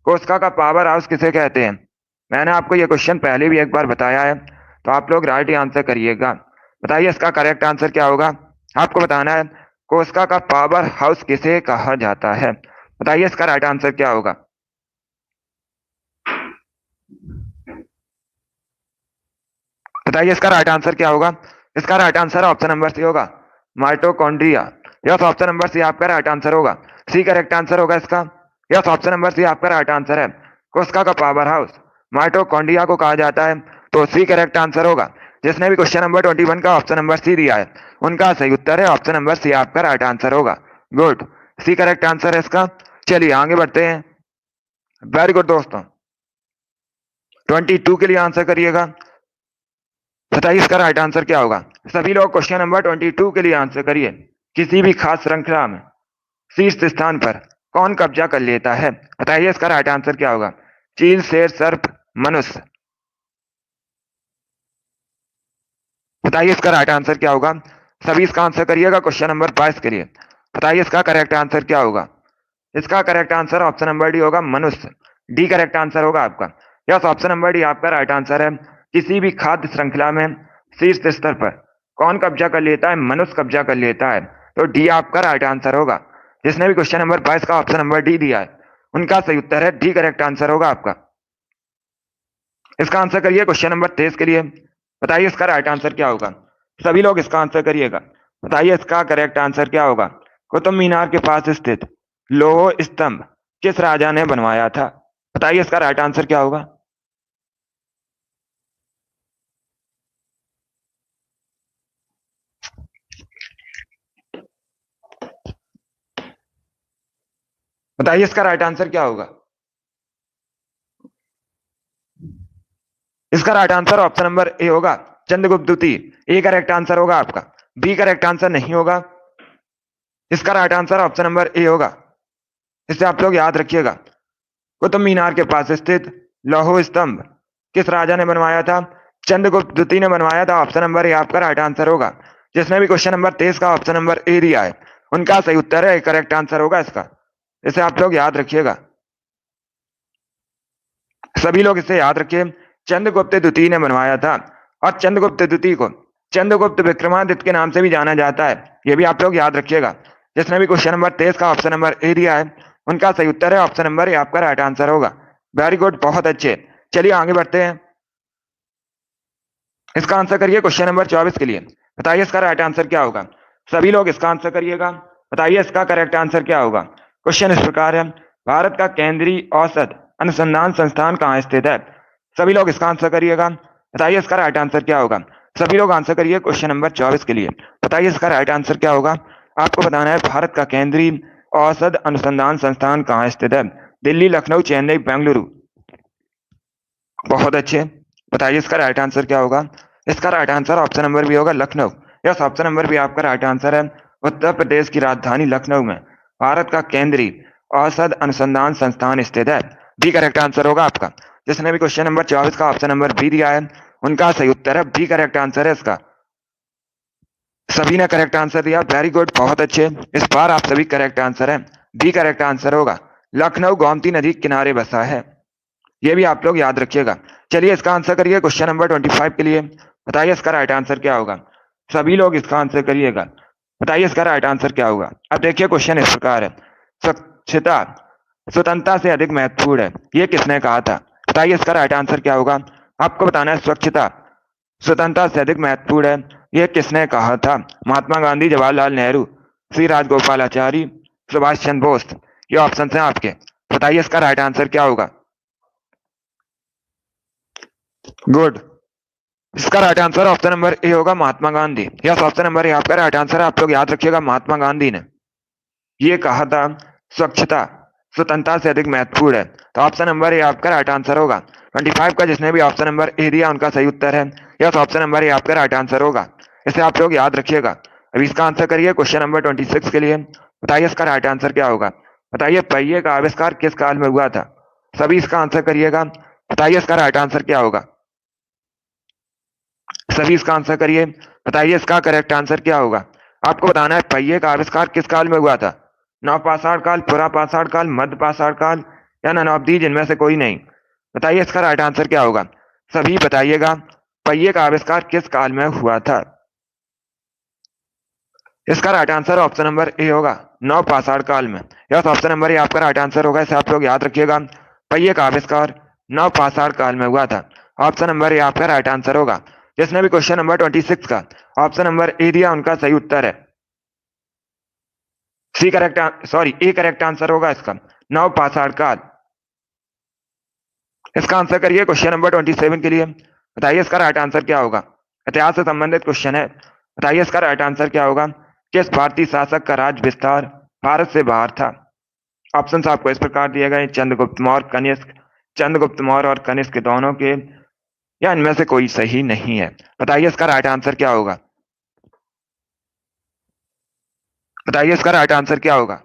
कोशिका का पावर हाउस किसे कहते हैं? मैंने आपको ये क्वेश्चन पहले भी एक बार बताया है, तो आप लोग राइट आंसर करिएगा। बताइए इसका करेक्ट आंसर क्या होगा? आपको बताना है कोशिका का पावर हाउस किसे कहा जाता है। बताइए इसका राइट आंसर क्या होगा? बताइए इसका राइट आंसर क्या होगा? इसका right answer option number C होगा, mitochondria. Yes, option number C आपका राइट आंसर होगा। सी करेक्ट आंसर होगा इसका। यस, ऑप्शन नंबर सी आपका राइट आंसर है। कोशिका का पावर हाउस माइटोकॉन्ड्रिया को कहा जाता है, तो सी करेक्ट आंसर होगा। जिसने भी क्वेश्चन नंबर 21 का ऑप्शन नंबर सी दिया है उनका सही उत्तर है ऑप्शन नंबर सी आपका राइट आंसर होगा। गुड, सी करेक्ट आंसर है इसका। चलिए आगे बढ़ते हैं। वेरी गुड दोस्तों, 22 के लिए आंसर करिएगा। बताइए इसका राइट आंसर क्या होगा? सभी लोग क्वेश्चन नंबर 22 के लिए आंसर करिए। किसी भी खास श्रृंखला में शीर्ष स्थान पर कौन कब्जा कर लेता है? बताइए इसका राइट आंसर क्या होगा? चील, शेर, सर्प, मनुष्य। बताइए इसका राइट आंसर क्या होगा? सभी इसका आंसर करिएगा क्वेश्चन नंबर 22 के लिए। बताइए इसका करेक्ट आंसर क्या होगा। इसका correct answer option number D होगा, मनुष्य। डी करेक्ट आंसर होगा आपका। यस, ऑप्शन नंबर डी आपका राइट आंसर है। किसी भी खाद्य श्रृंखला में शीर्ष स्तर पर कौन कब्जा कर लेता है? मनुष्य कब्जा कर लेता है। तो डी आपका राइट आंसर होगा। जिसने भी क्वेश्चन नंबर 22 का ऑप्शन नंबर डी दिया है उनका सही उत्तर है डी करेक्ट आंसर होगा आपका। इसका आंसर करिए क्वेश्चन नंबर 23 के लिए। बताइए इसका राइट आंसर क्या होगा। सभी लोग इसका आंसर करिएगा। बताइए इसका करेक्ट आंसर क्या होगा। कुतुब मीनार के पास स्थित लौह स्तंभ किस राजा ने बनवाया था? बताइए इसका राइट आंसर क्या होगा। बताइए इसका राइट आंसर क्या होगा। इसका right answer option number A होगा, चंद्रगुप्त द्वितीय। ए करेक्ट आंसर होगा आपका। बी करेक्ट आंसर नहीं होगा। इसका right answer option number A होगा। इसे आप लोग याद रखिएगा। कुतुब मीनार के पास स्थित लौह स्तंभ किस राजा ने बनवाया था? चंद्रगुप्त द्वितीय ने बनवाया था। ऑप्शन नंबर ए आपका राइट आंसर होगा। जिसने भी क्वेश्चन नंबर 23 का ऑप्शन नंबर ए दिया है उनका सही उत्तर है, करेक्ट आंसर होगा इसका। इसे आप लोग याद रखिएगा। सभी लोग इसे याद रखिए। चंद्रगुप्त द्वितीय ने बनवाया था। और चंद्रगुप्त द्वितीय को चंद्रगुप्त विक्रमादित्य के नाम से भी जाना जाता है। यह भी आप लोग याद रखिएगा। जिसने भी क्वेश्चन नंबर 23 का ऑप्शन नंबर ए दिया है उनका सही उत्तर है ऑप्शन नंबर ए आपका राइट आंसर होगा। वेरी गुड, बहुत अच्छे। चलिए आगे बढ़ते हैं। इसका आंसर करिए क्वेश्चन नंबर 24 के लिए। बताइए इसका राइट आंसर क्या होगा। सभी लोग इसका आंसर करिएगा। बताइए इसका करेक्ट आंसर क्या होगा। क्वेश्चन इस प्रकार है, भारत का केंद्रीय औसत अनुसंधान संस्थान कहाँ स्थित है? सभी लोग इसका आंसर करिएगा। बताइए इसका राइट आंसर क्या होगा। सभी लोग आंसर करिए क्वेश्चन नंबर 24 के लिए। बताइए इसका राइट आंसर क्या होगा। आपको बताना है भारत का केंद्रीय औसत अनुसंधान संस्थान कहाँ स्थित है। दिल्ली, लखनऊ, चेन्नई, बेंगलुरु। बहुत अच्छे। बताइए इसका राइट आंसर क्या होगा। इसका right answer option number B होगा, Lucknow. Yes, option number B आपका राइट आंसर है। उत्तर प्रदेश की राजधानी लखनऊ में भारत का केंद्रीय औसत अनुसंधान संस्थान स्थित है। बी करेक्ट आंसर होगा आपका। जिसने भी क्वेश्चन नंबर 24 का ऑप्शन नंबर बी दिया है उनका सही उत्तर है बी करेक्ट आंसर है इसका। सभी ने करेक्ट आंसर दिया। वेरी गुड, बहुत अच्छे। इस बार आप सभी करेक्ट आंसर है। बी करेक्ट आंसर होगा। लखनऊ गोमती नदी के किनारे बसा है। ये भी आप लोग याद रखिएगा। चलिए इसका आंसर करिए क्वेश्चन नंबर 25 के लिए। बताइए इसका राइट आंसर क्या होगा। सभी लोग इसका आंसर करिएगा। बताइए इसका राइट आंसर क्या होगा। अब देखिए क्वेश्चन इस प्रकार है, स्वच्छता स्वतंत्रता से अधिक महत्वपूर्ण है, ये किसने कहा था? बताइए इसका राइट आंसर क्या होगा। आपको बताना है स्वच्छता स्वतंत्रता से अधिक महत्वपूर्ण है, यह किसने कहा था? महात्मा गांधी, जवाहरलाल नेहरू, श्री राजगोपालाचारी, सुभाष चंद्र बोस। ये ऑप्शन है आपके। बताइए इसका राइट आंसर क्या होगा। गुड। इसका right answer option number A होगा, Mahatma Gandhi. Yes, option number A आपका राइट आंसर है। आप लोग याद रखिएगा, महात्मा गांधी ने ये कहा था स्वच्छता स्वतंत्रता से अधिक महत्वपूर्ण है। तो ऑप्शन नंबर ए आपका राइट आंसर होगा। 25 का जिसने भी ऑप्शन नंबर ए दिया उनका सही उत्तर है। यस, ऑप्शन नंबर ए आपका राइट आंसर होगा। इसे आप लोग याद रखिएगा। अभी इसका आंसर करिए क्वेश्चन नंबर 26 के लिए। बताइए इसका राइट आंसर क्या होगा। बताइए पहिए का आविष्कार किस काल में हुआ था? सभी इसका आंसर करिएगा। बताइए इसका राइट आंसर क्या होगा। सभी इसका आंसर करिए। बताइए इसका करेक्ट आंसर क्या होगा। आपको बताना है पहिए का आविष्कार किस काल में हुआ था। नवपाषाण काल, पुरापाषाण काल, मध्य पाषाण काल या नवाब्दी, जिनमें से कोई नहीं। बताइए इसका राइट आंसर क्या होगा। सभी बताइएगा। पहिए का आविष्कार किस काल में हुआ था? इसका right answer option number A होगा, नवपाषाण काल में। यस, ऑप्शन नंबर ए आपका राइट आंसर होगा। इसे आप लोग याद रखिएगा। पहिए का आविष्कार नवपाषाण काल में हुआ था। ऑप्शन नंबर ए आपका राइट आंसर होगा। जिसने भी क्वेश्चन नंबर 26 का ऑप्शन नंबर ए दिया उनका सही उत्तर है C correct, sorry A correct answer होगा इसका, नवपाषाण काल। इसका आंसर करिए क्वेश्चन नंबर 27 के लिए। बताइए इसका राइट आंसर क्या होगा। इतिहास से संबंधित क्वेश्चन है। बताइए इसका राइट आंसर क्या होगा। किस भारतीय शासक का राज्य विस्तार भारत से बाहर था? ऑप्शन आपको इस प्रकार दिए गए, चंद्रगुप्त मौर्य, कनिष्क, चंद्रगुप्त मौर्य और कनिष्क दोनों के, या इनमें से कोई सही नहीं है। बताइए इसका राइट आंसर क्या होगा। बताइए इसका राइट आंसर क्या होगा।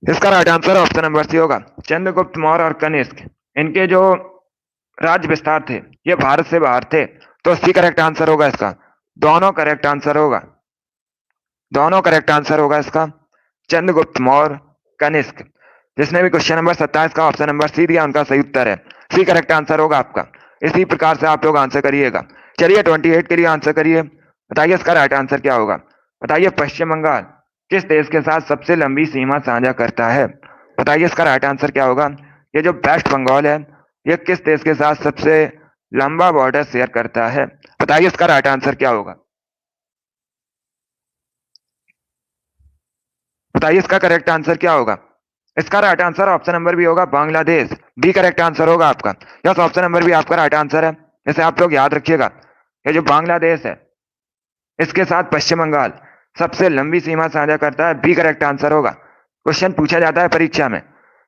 इसका right answer option number C होगा, चंद्रगुप्त मौर्य और कनिष्क, इनके जो राज्य विस्तार थे ये भारत से बाहर थे। तो सी करेक्ट आंसर होगा इसका। दोनों करेक्ट आंसर होगा। दोनों करेक्ट आंसर होगा इसका। चंद्रगुप्त मौर्य, कनिष्क। जिसने भी क्वेश्चन नंबर 27 का ऑप्शन नंबर सी दिया उनका सही उत्तर है, सी करेक्ट आंसर होगा आपका। इसी प्रकार से आप लोग आंसर करिएगा। चलिए 28 के लिए आंसर करिए। बताइए इसका राइट आंसर क्या होगा। बताइए पश्चिम बंगाल किस देश के साथ सबसे लंबी सीमा साझा करता है। बताइए इसका राइट आंसर क्या होगा। ये जो वेस्ट बंगाल है ये किस देश के साथ सबसे लंबा बॉर्डर शेयर करता है। बताइए इसका राइट आंसर क्या होगा। बताइए इसका करेक्ट आंसर क्या होगा। इसका right answer option number B होगा बांग्लादेश, बी करेक्ट आंसर होगा आपका। यस, ऑप्शन नंबर बी आपका राइट आंसर है। इसे आप लोग याद रखिएगा। ये जो बांग्लादेश है इसके साथ पश्चिम बंगाल सबसे लंबी सीमा साझा करता है, बी करेक्ट आंसर होगा। क्वेश्चन पूछा जाता है परीक्षा में,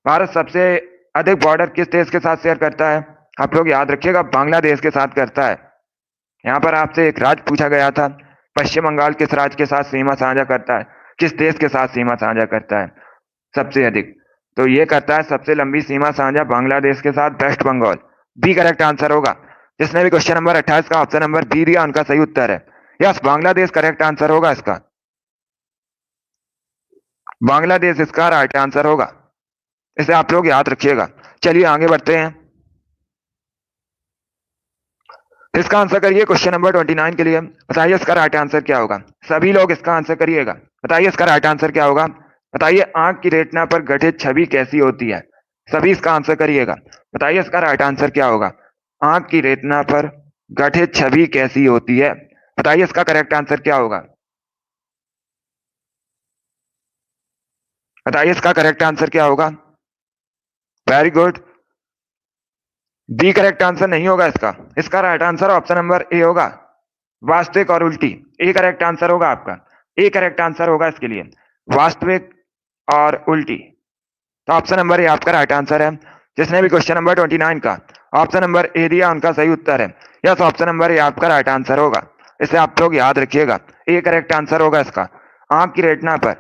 भारत सबसे अधिक बॉर्डर किस देश के साथ शेयर करता है। आप लोग याद रखिएगा बांग्लादेश के साथ करता है। यहाँ पर आपसे एक राज्य पूछा गया था, पश्चिम बंगाल किस राज्य के साथ सीमा साझा करता है, किस देश के साथ सीमा साझा करता है सबसे अधिक। तो ये करता है सबसे लंबी सीमा साझा बांग्लादेश के साथ West Bengal, B correct answer होगा। जिसने भी क्वेश्चन नंबर 28 का ऑप्शन नंबर बी दिया उनका सही उत्तर है। यस, बांग्लादेश करेक्ट आंसर होगा इसका। बांग्लादेश इसका राइट आंसर होगा। इसे आप लोग याद रखिएगा। चलिए आगे बढ़ते हैं। इसका आंसर करिए क्वेश्चन नंबर 29 के लिए। बताइए इसका राइट आंसर क्या होगा। सभी लोग इसका आंसर करिएगा। बताइए इसका राइट आंसर क्या होगा। बताइए आंख की रेटिना पर गठित छवि कैसी होती है। सभी इसका आंसर करिएगा। बताइए इसका राइट आंसर क्या होगा। आंख की रेटिना पर गठित छवि कैसी होती है। बताइए इसका करेक्ट आंसर क्या होगा। बताइए इसका करेक्ट आंसर क्या होगा। Very good. B correct answer नहीं होगा इसका। इसका right answer option number A होगा, वास्तविक और उल्टी। ए करेक्ट आंसर होगा आपका। ए करेक्ट आंसर होगा इसके लिए, वास्तविक और उल्टी। तो ऑप्शन नंबर ए आपका राइट आंसर है। जिसने भी क्वेश्चन नंबर 29 का ऑप्शन नंबर ए दिया उनका सही उत्तर है। यस, ऑप्शन नंबर ए आपका राइट आंसर होगा। इसे आप लोग याद रखिएगा। ए करेक्ट आंसर होगा इसका। आंख की रेटिना पर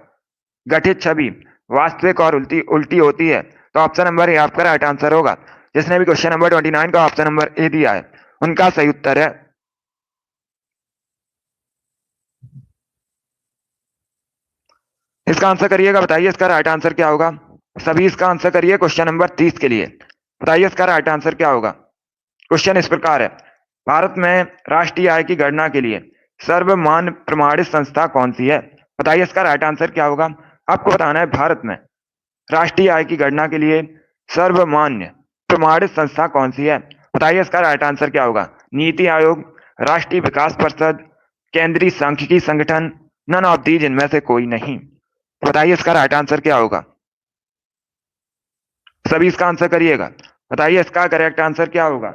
गठित छवि वास्तविक और उल्टी उल्टी होती है। तो ऑप्शन नंबर ए आपका राइट आंसर होगा। जिसने भी क्वेश्चन नंबर 29 का ऑप्शन नंबर ए दिया है उनका सही उत्तर है। इसका आंसर करिएगा। बताइए इसका राइट आंसर क्या होगा। सभी इसका आंसर करिए क्वेश्चन नंबर 30 के लिए। बताइए इसका राइट आंसर क्या होगा। क्वेश्चन इस प्रकार है, भारत में राष्ट्रीय आय की गणना के लिए सर्वमान्य प्रमाणित संस्था कौन सी है। बताइए इसका राइट आंसर क्या होगा। आपको बताना है भारत में राष्ट्रीय आय की गणना के लिए सर्वमान्य प्रमाणित संस्था कौन सी है। बताइए इसका राइट आंसर क्या होगा। नीति आयोग, राष्ट्रीय विकास परिषद, केंद्रीय सांख्यिकी संगठन, नन ऑफ दीज इनमें से कोई नहीं। बताइए इसका राइट आंसर क्या होगा। सभी इसका आंसर करिएगा। बताइए इसका करेक्ट आंसर क्या होगा।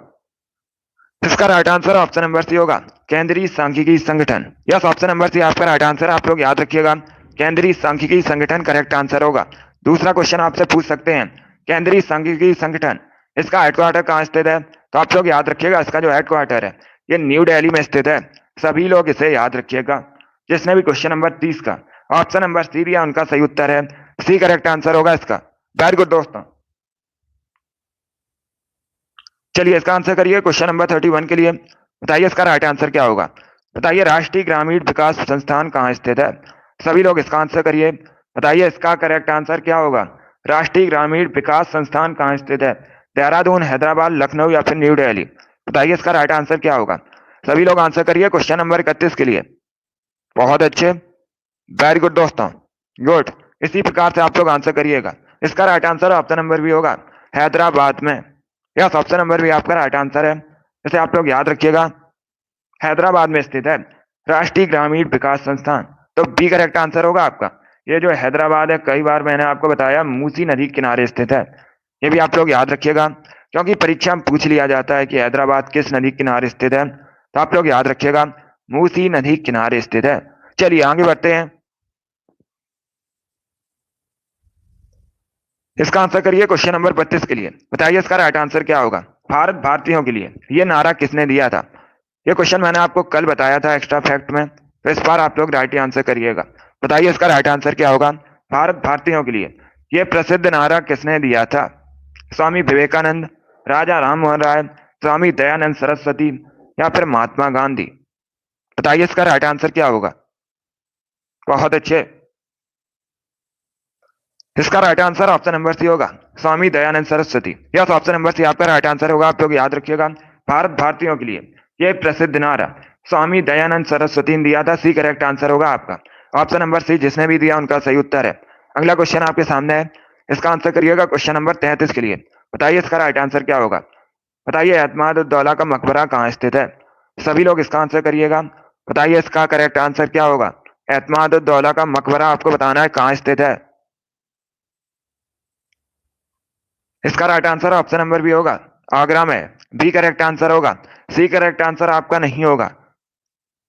इसका right answer option number C होगा, केंद्रीय सांख्यिकी संगठन। यस, ऑप्शन नंबर सी आपका राइट आंसर। आप लोग याद रखिएगा, केंद्रीय सांख्यिकी संगठन करेक्ट आंसर होगा। दूसरा क्वेश्चन आपसे पूछ सकते हैं, केंद्रीय सांख्यिकी संगठन इसका हेडक्वार्टर कहाँ स्थित है। तो आप लोग याद रखिएगा इसका जो हेडक्वार्टर है ये न्यू दिल्ली में स्थित है। सभी लोग इसे याद रखिएगा। जिसने भी क्वेश्चन नंबर 30 का ऑप्शन नंबर सी दिया उनका सही उत्तर है, सी करेक्ट आंसर होगा इसका। वेरी गुड दोस्तों। चलिए इसका आंसर करिए क्वेश्चन नंबर 31 के लिए। बताइए इसका राइट आंसर क्या होगा। बताइए राष्ट्रीय ग्रामीण विकास संस्थान कहाँ स्थित है। सभी लोग इसका आंसर करिए। बताइए इसका करेक्ट आंसर क्या होगा। राष्ट्रीय ग्रामीण विकास संस्थान कहाँ स्थित है। देहरादून, हैदराबाद, लखनऊ या फिर न्यू दिल्ली। बताइए इसका राइट आंसर क्या होगा। सभी लोग आंसर करिए क्वेश्चन नंबर 31 के लिए। बहुत अच्छे, वेरी गुड दोस्तों, गुड। इसी प्रकार से आप लोग आंसर करिएगा। इसका राइट आंसर ऑप्शन नंबर भी होगा, हैदराबाद में। यस, ऑप्शन नंबर भी आपका राइट आंसर है। इसे आप लोग याद रखिएगा, हैदराबाद में स्थित है राष्ट्रीय ग्रामीण विकास संस्थान। तो बी करेक्ट आंसर होगा आपका। ये जो हैदराबाद है कई बार मैंने आपको बताया मूसी नदी किनारे स्थित है। ये भी आप लोग याद रखिएगा क्योंकि परीक्षा में पूछ लिया जाता है कि हैदराबाद किस नदी किनारे स्थित है। तो आप लोग याद रखिएगा मूसी नदी किनारे स्थित है। चलिए आगे बढ़ते हैं। इसका आंसर करिए क्वेश्चन नंबर 32 के लिए। बताइए इसका राइट आंसर क्या होगा। भारत भारतीयों के लिए ये नारा किसने दिया था। ये क्वेश्चन मैंने आपको कल बताया था एक्स्ट्रा फैक्ट में, तो इस बार आप लोग राइट आंसर करिएगा। बताइए इसका राइट आंसर क्या होगा। भारत भारतीयों के लिए ये प्रसिद्ध नारा किसने दिया था। स्वामी विवेकानंद, राजा राम मोहन राय, स्वामी दयानंद सरस्वती या फिर महात्मा गांधी। बताइए इसका राइट आंसर क्या होगा। बहुत अच्छे। इसका right answer option number C होगा, Swami Dayanand Saraswati. Yes, option number C आपका राइट आंसर होगा। आप लोग याद रखिएगा, भारत भारतीयों के लिए ये प्रसिद्ध नारा स्वामी दयानंद सरस्वती ने दिया था। सी करेक्ट आंसर होगा आपका। ऑप्शन नंबर सी जिसने भी दिया उनका सही उत्तर है। अगला क्वेश्चन आपके सामने है, इसका आंसर करिएगा क्वेश्चन नंबर 33 के लिए। बताइए इसका राइट आंसर क्या होगा। बताइए एतमाद उद्दौला का मकबरा कहाँ स्थित है। सभी लोग इसका आंसर करिएगा। बताइए इसका करेक्ट आंसर क्या होगा। एतमाद उद्दौला का मकबरा आपको बताना है कहाँ स्थित है। इसका right answer option number B होगा, आगरा में। बी करेक्ट आंसर होगा। सी करेक्ट आंसर आपका नहीं होगा,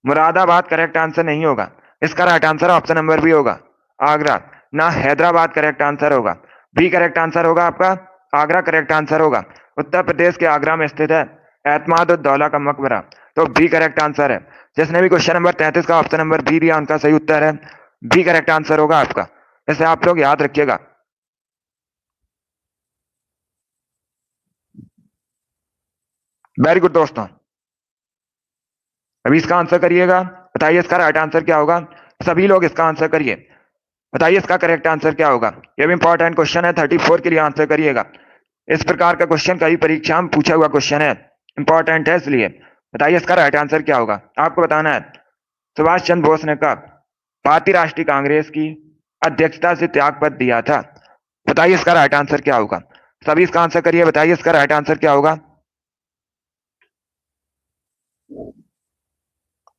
मुरादाबाद करेक्ट आंसर नहीं होगा। इसका right answer option number B होगा, आगरा, ना हैदराबाद करेक्ट आंसर होगा। बी करेक्ट आंसर होगा आपका, आगरा करेक्ट आंसर होगा। उत्तर प्रदेश के आगरा में स्थित है एतमाद उद्दौला का मकबरा, तो बी करेक्ट आंसर है। जिसने भी क्वेश्चन नंबर 33 का ऑप्शन नंबर बी दिया उनका सही उत्तर है, बी करेक्ट आंसर होगा आपका। इसे आप लोग याद रखिएगा। वेरी गुड दोस्तों, अभी इसका आंसर करिएगा। बताइए इसका राइट आंसर क्या होगा। सभी लोग इसका आंसर करिए। बताइए इसका करेक्ट आंसर क्या होगा। यह भी इंपॉर्टेंट क्वेश्चन है, 34 के लिए आंसर करिएगा। इस प्रकार का क्वेश्चन कई परीक्षा में पूछा हुआ क्वेश्चन है, इंपॉर्टेंट है इसलिए। बताइए इसका राइट आंसर क्या होगा, आपको बताना है। सुभाष चंद्र बोस ने कब भारतीय राष्ट्रीय कांग्रेस की अध्यक्षता से त्याग पत्र दिया था। बताइए इसका राइट आंसर क्या होगा। सभी इसका आंसर करिए। बताइए इसका राइट आंसर क्या होगा।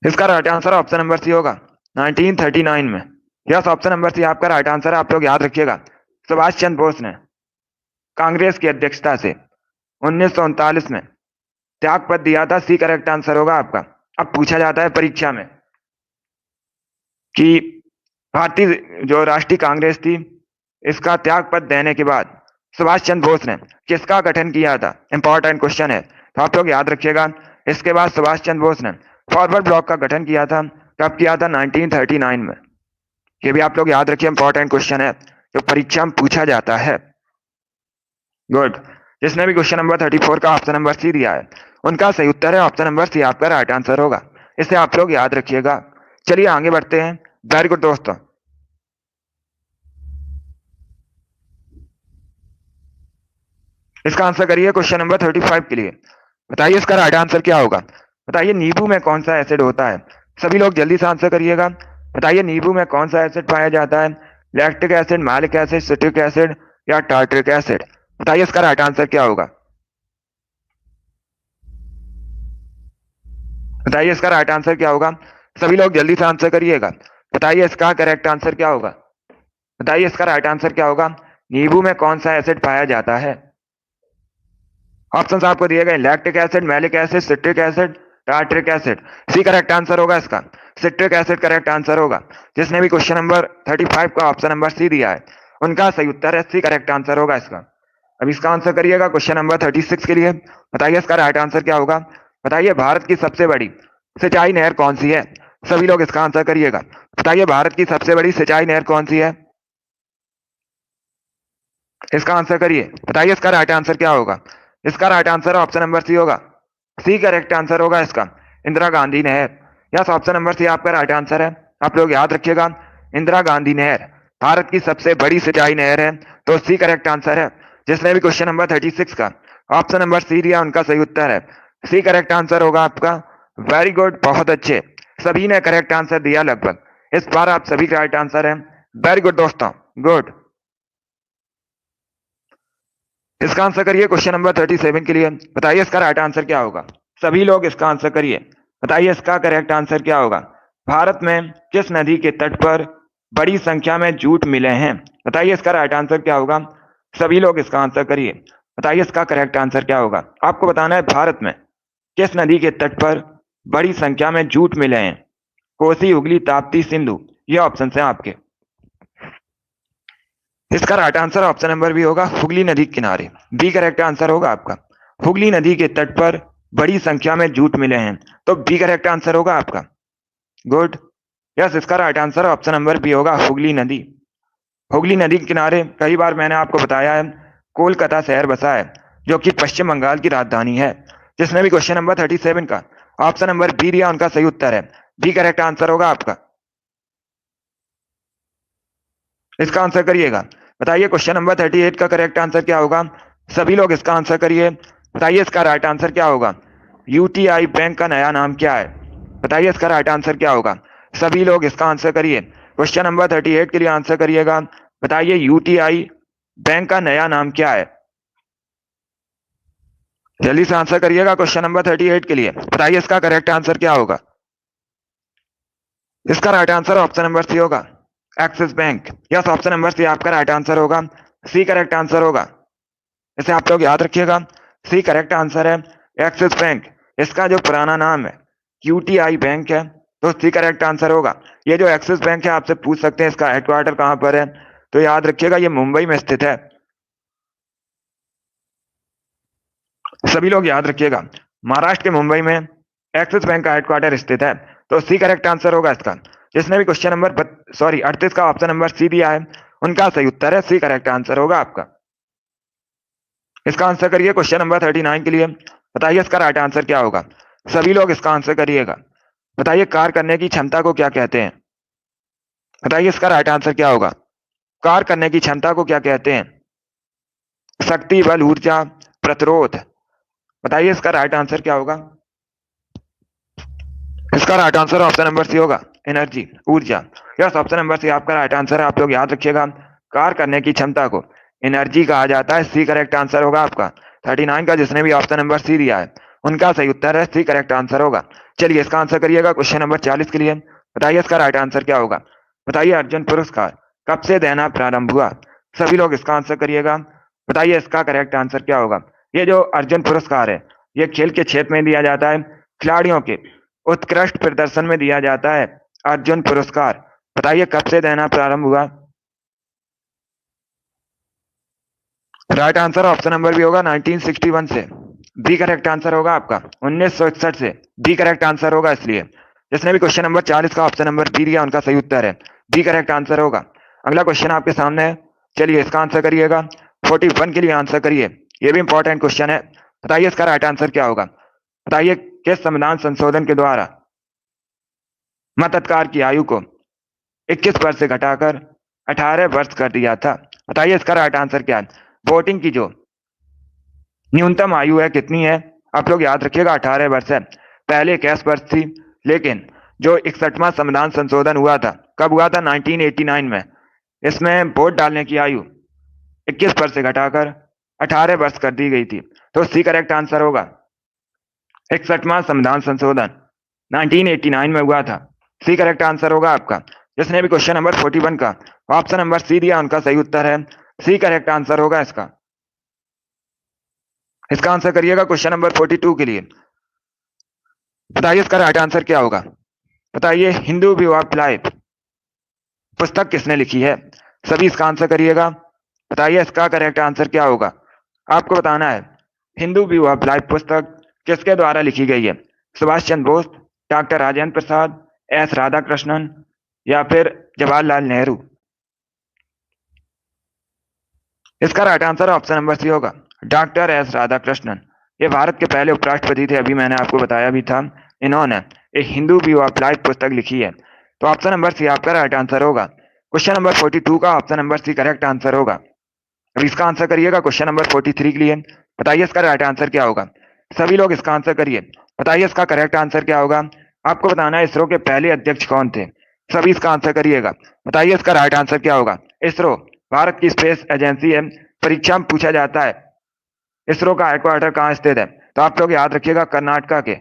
इसका right answer option number C होगा, 1939 में। यस, ऑप्शन नंबर सी आपका राइट आंसर है। आप लोग याद रखिएगा, सुभाष चंद्र बोस ने कांग्रेस की अध्यक्षता से 1939 में त्याग पत्र दिया था। सी करेक्ट आंसर होगा आपका। अब पूछा जाता है परीक्षा में कि भारतीय जो राष्ट्रीय कांग्रेस थी, इसका त्याग पत्र देने के बाद सुभाष चंद्र बोस ने किसका गठन किया था। इंपॉर्टेंट क्वेश्चन है, तो आप लोग याद रखिएगा। इसके बाद सुभाष चंद्र बोस ने फॉरवर्ड ब्लॉक का गठन किया था। कब किया था, 1939 में। ये भी आप लोग याद रखिए, इंपॉर्टेंट क्वेश्चन है जो परीक्षा में पूछा जाता है। गुड। जिसने भी क्वेश्चन नंबर 34 का ऑप्शन नंबर सी दिया है उनका सही उत्तर है ऑप्शन नंबर सी आपका राइट आंसर होगा। इसे आप लोग याद रखिएगा। चलिए आगे बढ़ते हैं। वेरी गुड दोस्तों, इसका आंसर करिए क्वेश्चन नंबर 35 के लिए। बताइए इसका राइट आंसर क्या होगा। बताइए नींबू में कौन सा एसिड होता है। सभी लोग जल्दी से आंसर करिएगा। बताइए नींबू में कौन सा एसिड पाया जाता है। Lactic acid, malic acid, citric acid या टार्ट्रिक एसिड। बताइए इसका राइट आंसर क्या होगा। बताइए इसका राइट आंसर क्या होगा। सभी लोग जल्दी से आंसर करिएगा। बताइए इसका करेक्ट आंसर क्या होगा। बताइए इसका राइट आंसर क्या होगा। नींबू में कौन सा एसिड पाया जाता है। ऑप्शंस आपको दिए गए, lactic acid, malic acid, citric acid, tartaric acid. C correct answer होगा इसका, सिट्रिक एसिड करेक्ट आंसर होगा। जिसने भी क्वेश्चन नंबर 35 का ऑप्शन नंबर सी दिया है उनका सही उत्तर है, सी करेक्ट आंसर होगा इसका। अब इसका आंसर करिएगा क्वेश्चन नंबर 36 के लिए। बताइए इसका राइट आंसर क्या होगा। बताइए भारत की सबसे बड़ी सिंचाई नहर कौन सी है। सभी लोग इसका आंसर करिएगा। बताइए भारत की सबसे बड़ी सिंचाई नहर कौन सी है। इसका आंसर करिए। बताइए इसका राइट आंसर क्या होगा। इसका right answer option number C C, सी करेक्ट आंसर होगा इसका, इंदिरा गांधी नहर। यस, ऑप्शन नंबर सी आपका राइट आंसर है। आप लोग याद रखिएगा, इंदिरा गांधी नहर भारत की सबसे बड़ी सिंचाई नहर है, तो सी करेक्ट आंसर है। जिसने भी क्वेश्चन नंबर 36 का ऑप्शन नंबर सी दिया उनका सही उत्तर है, सी करेक्ट आंसर होगा आपका। वेरी गुड, बहुत अच्छे, सभी ने करेक्ट आंसर दिया लगभग। इस बार आप सभी का राइट आंसर है। वेरी गुड दोस्तों, गुड। इसका आंसर करिए क्वेश्चन नंबर 37 के लिए। बताइए इसका राइट आंसर क्या होगा। सभी लोग इसका आंसर करिए। बताइए इसका करेक्ट आंसर क्या होगा। भारत में किस नदी के तट पर बड़ी संख्या में जूट मिले हैं। बताइए इसका राइट आंसर क्या होगा। सभी लोग इसका आंसर करिए। बताइए इसका करेक्ट आंसर क्या होगा। आपको बताना है भारत में किस नदी के तट पर बड़ी संख्या में जूट मिले हैं। कोसी, हुगली, ताप्ती, सिंधु, ये ऑप्शन है आपके। इसका right answer option number B होगा, हुगली नदी के किनारे। बी करेक्ट आंसर होगा आपका। हुगली नदी के तट पर बड़ी संख्या में जूट मिले हैं, तो बी करेक्ट आंसर होगा आपका। गुड। यस, इसका right answer option number B होगा, हुगली नदी। हुगली नदी के किनारे कई बार मैंने आपको बताया है कोलकाता शहर बसा है, जो कि पश्चिम बंगाल की राजधानी है। जिसने भी क्वेश्चन नंबर 37 का ऑप्शन नंबर बी दिया उनका सही उत्तर है, बी करेक्ट आंसर होगा आपका। इसका आंसर करिएगा। बताइए क्वेश्चन नंबर 38 का करेक्ट आंसर क्या होगा? सभी लोग इसका आंसर करिए। बताइए इसका राइट आंसर क्या होगा? यूटीआई बैंक का नया नाम क्या है? बताइए इसका राइट आंसर क्या होगा? सभी लोग इसका आंसर करिए। क्वेश्चन नंबर 38 के लिए आंसर करिएगा। बताइए यूटीआई बैंक का नया नाम क्या है? जल्दी से आंसर करिएगा क्वेश्चन नंबर 38 के लिए। बताइए इसका करेक्ट आंसर क्या होगा? इसका right answer option number C होगा, Axis Bank. Yes, option number C आपका राइट आंसर होगा। सी करेक्ट आंसर होगा। इसे आप लोग याद रखिएगा। सी करेक्ट आंसर है, एक्सिस बैंक। इसका जो पुराना नाम है यूटीआई बैंक है, तो सी करेक्ट आंसर होगा। ये जो एक्सिस बैंक है, आपसे पूछ सकते हैं इसका हेडक्वार्टर कहाँ पर है, तो याद रखिएगा ये मुंबई में स्थित है। सभी लोग याद रखिएगा, महाराष्ट्र के मुंबई में एक्सिस बैंक का हेडक्वार्टर स्थित है, तो सी करेक्ट आंसर होगा इसका। जिसने भी क्वेश्चन नंबर 38 का ऑप्शन नंबर सी दिया है, उनका सही उत्तर है सी करेक्ट आंसर होगा आपका। इसका आंसर करिए क्वेश्चन नंबर 39 के लिए। बताइए इसका राइट आंसर क्या होगा? सभी लोग इसका आंसर करिएगा। बताइए कार करने की क्षमता को क्या कहते हैं? बताइए इसका राइट आंसर क्या होगा? कार करने की क्षमता को क्या कहते हैं? शक्ति, बल, ऊर्जा, प्रतिरोध। बताइए इसका राइट आंसर क्या होगा? इसका right answer option number C होगा, एनर्जी, ऊर्जा। यस, ऑप्शन नंबर सी आपका राइट आंसर है। आप लोग याद रखिएगा, कार करने की क्षमता को एनर्जी कहा जाता है। सी करेक्ट आंसर होगा आपका। 39 का जिसने भी ऑप्शन नंबर सी दिया है, उनका सही उत्तर है सी करेक्ट आंसर होगा। चलिए इसका आंसर करिएगा क्वेश्चन नंबर 40 के लिए। बताइए इसका राइट आंसर क्या होगा? बताइए अर्जुन पुरस्कार कब से देना प्रारंभ हुआ? सभी लोग इसका आंसर करिएगा। बताइए इसका करेक्ट आंसर क्या होगा? ये जो अर्जुन पुरस्कार है, ये खेल के क्षेत्र में दिया जाता है, खिलाड़ियों के उत्कृष्ट प्रदर्शन में दिया जाता है अर्जुन पुरस्कार। बताइए कब से देना प्रारंभ हुआ? राइट आंसर ऑप्शन नंबर भी होगा 1961 से। बी करेक्ट आंसर होगा आपका 1961 से। बी करेक्ट आंसर होगा। इसलिए जिसने भी क्वेश्चन नंबर 40 का ऑप्शन नंबर बी दिया, उनका सही उत्तर है बी करेक्ट आंसर होगा। अगला क्वेश्चन आपके सामने है, चलिए इसका आंसर करिएगा। 41 के लिए आंसर करिए, ये भी इंपॉर्टेंट क्वेश्चन है। बताइए इसका राइट आंसर क्या होगा? बताइए किस संविधान संशोधन के द्वारा मतदाताओं की आयु को 21 वर्ष से घटाकर 18 वर्ष कर दिया था? बताइए इसका राइट आंसर क्या है? वोटिंग की जो न्यूनतम आयु है कितनी है? आप लोग याद रखिएगा 18 वर्ष है। पहले 21 वर्ष थी, लेकिन जो 61वां संविधान संशोधन हुआ था, कब हुआ था? 1989 में। इसमें वोट डालने की आयु 21 वर्ष से घटाकर 18 वर्ष कर दी गई थी, तो सी करेक्ट आंसर होगा। 61वां संविधान संशोधन 1989 में हुआ था। सी करेक्ट आंसर होगा आपका। जिसने भी क्वेश्चन नंबर 41 का ऑप्शन नंबर सी दिया, उनका सही उत्तर है सी करेक्ट आंसर होगा इसका। इसका आंसर करिएगा क्वेश्चन नंबर 42 के लिए। बताइए इसका राइट आंसर क्या होगा? बताइए हिंदू व्यू ऑफ लाइफ पुस्तक किसने लिखी है? सभी इसका आंसर करिएगा। बताइए इसका करेक्ट आंसर क्या होगा? आपको बताना है हिंदू व्यू ऑफ लाइफ पुस्तक किसके द्वारा लिखी गई है? सुभाष चंद्र बोस, डॉक्टर राजेंद्र प्रसाद, एस राधाकृष्णन, या फिर जवाहरलाल नेहरू। इसका right answer option number C होगा, डॉक्टर एस राधाकृष्णन। ये भारत के पहले उपराष्ट्रपति थे, अभी मैंने आपको बताया भी था। इन्होंने एक हिंदू व्यू ऑफ लाइफ पुस्तक लिखी है, तो ऑप्शन नंबर सी आपका राइट आंसर होगा। क्वेश्चन नंबर 42 का option number C correct answer होगा। अब इसका आंसर करिएगा क्वेश्चन नंबर 43 के लिए। बताइए इसका राइट आंसर क्या होगा? सभी लोग इसका आंसर करिए। बताइए इसका करेक्ट आंसर क्या होगा? आपको बताना है इसरो के पहले अध्यक्ष कौन थे। सभी इसका आंसर करिएगा। बताइए इसका राइट आंसर क्या होगा? इसरो भारत की स्पेस एजेंसी है। परीक्षा में पूछा जाता है इसरो का हेडक्वार्टर कहाँ स्थित है, तो आप लोग याद रखिएगा कर्नाटका के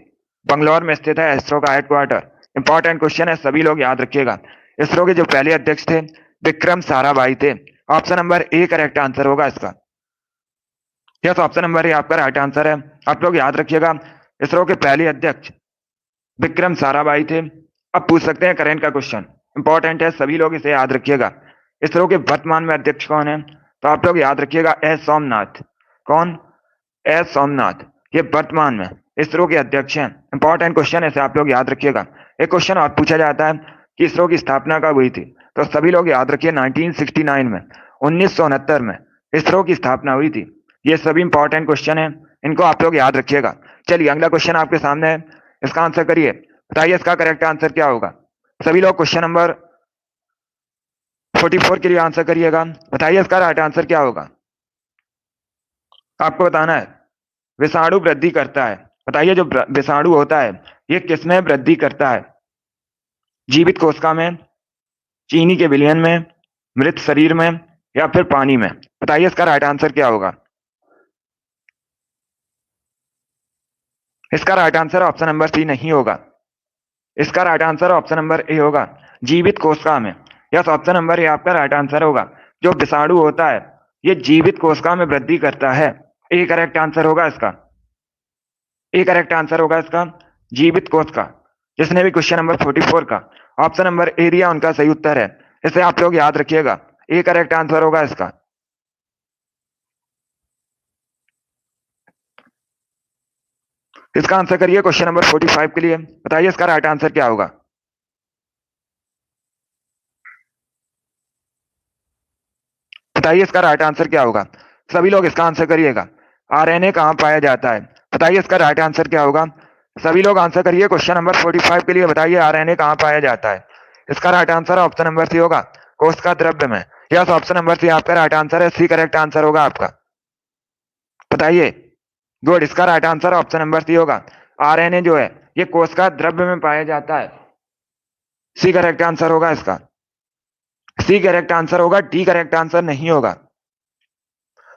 बंगलौर में स्थित है इसरो का हेडक्वार्टर। इंपॉर्टेंट क्वेश्चन है, सभी लोग याद रखिएगा। इसरो के जो पहले अध्यक्ष थे विक्रम साराभाई थे। Option number A correct answer होगा इसका। यस, ऑप्शन नंबर ए आपका राइट आंसर है। आप लोग याद रखिएगा इसरो के पहले अध्यक्ष विक्रम साराभाई थे। अब पूछ सकते हैं करेंट का क्वेश्चन, इंपॉर्टेंट है, सभी लोग इसे याद रखिएगा। इसरो के वर्तमान में अध्यक्ष कौन है? तो आप लोग याद रखिएगा एस सोमनाथ। कौन? एस सोमनाथ। ये वर्तमान में इसरो के अध्यक्ष हैं। इंपॉर्टेंट क्वेश्चन है, इसे आप लोग याद रखिएगा। एक क्वेश्चन और पूछा जाता है कि इसरो की स्थापना कब हुई थी, तो सभी लोग याद रखिए 1969 में, 1969 में इसरो की स्थापना हुई थी। ये सभी इंपॉर्टेंट क्वेश्चन है, इनको आप लोग याद रखिएगा। चलिए अगला क्वेश्चन आपके सामने है, इसका आंसर करिए। बताइए इसका करेक्ट आंसर क्या होगा? सभी लोग क्वेश्चन नंबर 44 के लिए आंसर करिएगा। बताइए इसका राइट आंसर क्या होगा। आपको बताना है। विषाणु वृद्धि करता है। बताइए जो विषाणु होता है ये किसमें वृद्धि करता है। जीवित कोशिका में, चीनी के विलयन में, मृत शरीर में, या फिर पानी में। बताइए इसका राइट आंसर क्या होगा। इसका right answer option number C नहीं होगा। इसका right answer option number A होगा, जीवित कोशिका में। यस, ऑप्शन नंबर ए आपका राइट आंसर होगा। जो विषाणु होता है ये जीवित कोशिका में वृद्धि करता है। ए करेक्ट आंसर होगा इसका। ए करेक्ट आंसर होगा इसका, जीवित कोशिका। जिसने भी क्वेश्चन नंबर 44 का ऑप्शन नंबर ए दिया उनका सही उत्तर है। इसे आप लोग याद रखिएगा, ए करेक्ट आंसर होगा इसका। इसका आंसर करिए क्वेश्चन नंबर 45 के लिए। बताइए इसका राइट आंसर क्या होगा। बताइए इसका राइट आंसर क्या होगा। सभी लोग इसका आंसर करिएगा। आरएनए कहाँ पाया जाता है। बताइए इसका राइट आंसर क्या होगा। सभी लोग आंसर करिए क्वेश्चन नंबर 45 के लिए। बताइए आरएनए कहाँ पाया जाता है। इसका right answer option number C होगा, कोशिका द्रव्य में। यस, ऑप्शन नंबर सी आपका राइट आंसर है। सी करेक्ट आंसर होगा आपका। बताइए, गुड। इसका right answer option number C होगा। आरएनए जो है ये कोशिका द्रव्य में पाया जाता है। सी करेक्ट आंसर होगा इसका। सी करेक्ट आंसर होगा, डी करेक्ट आंसर नहीं होगा।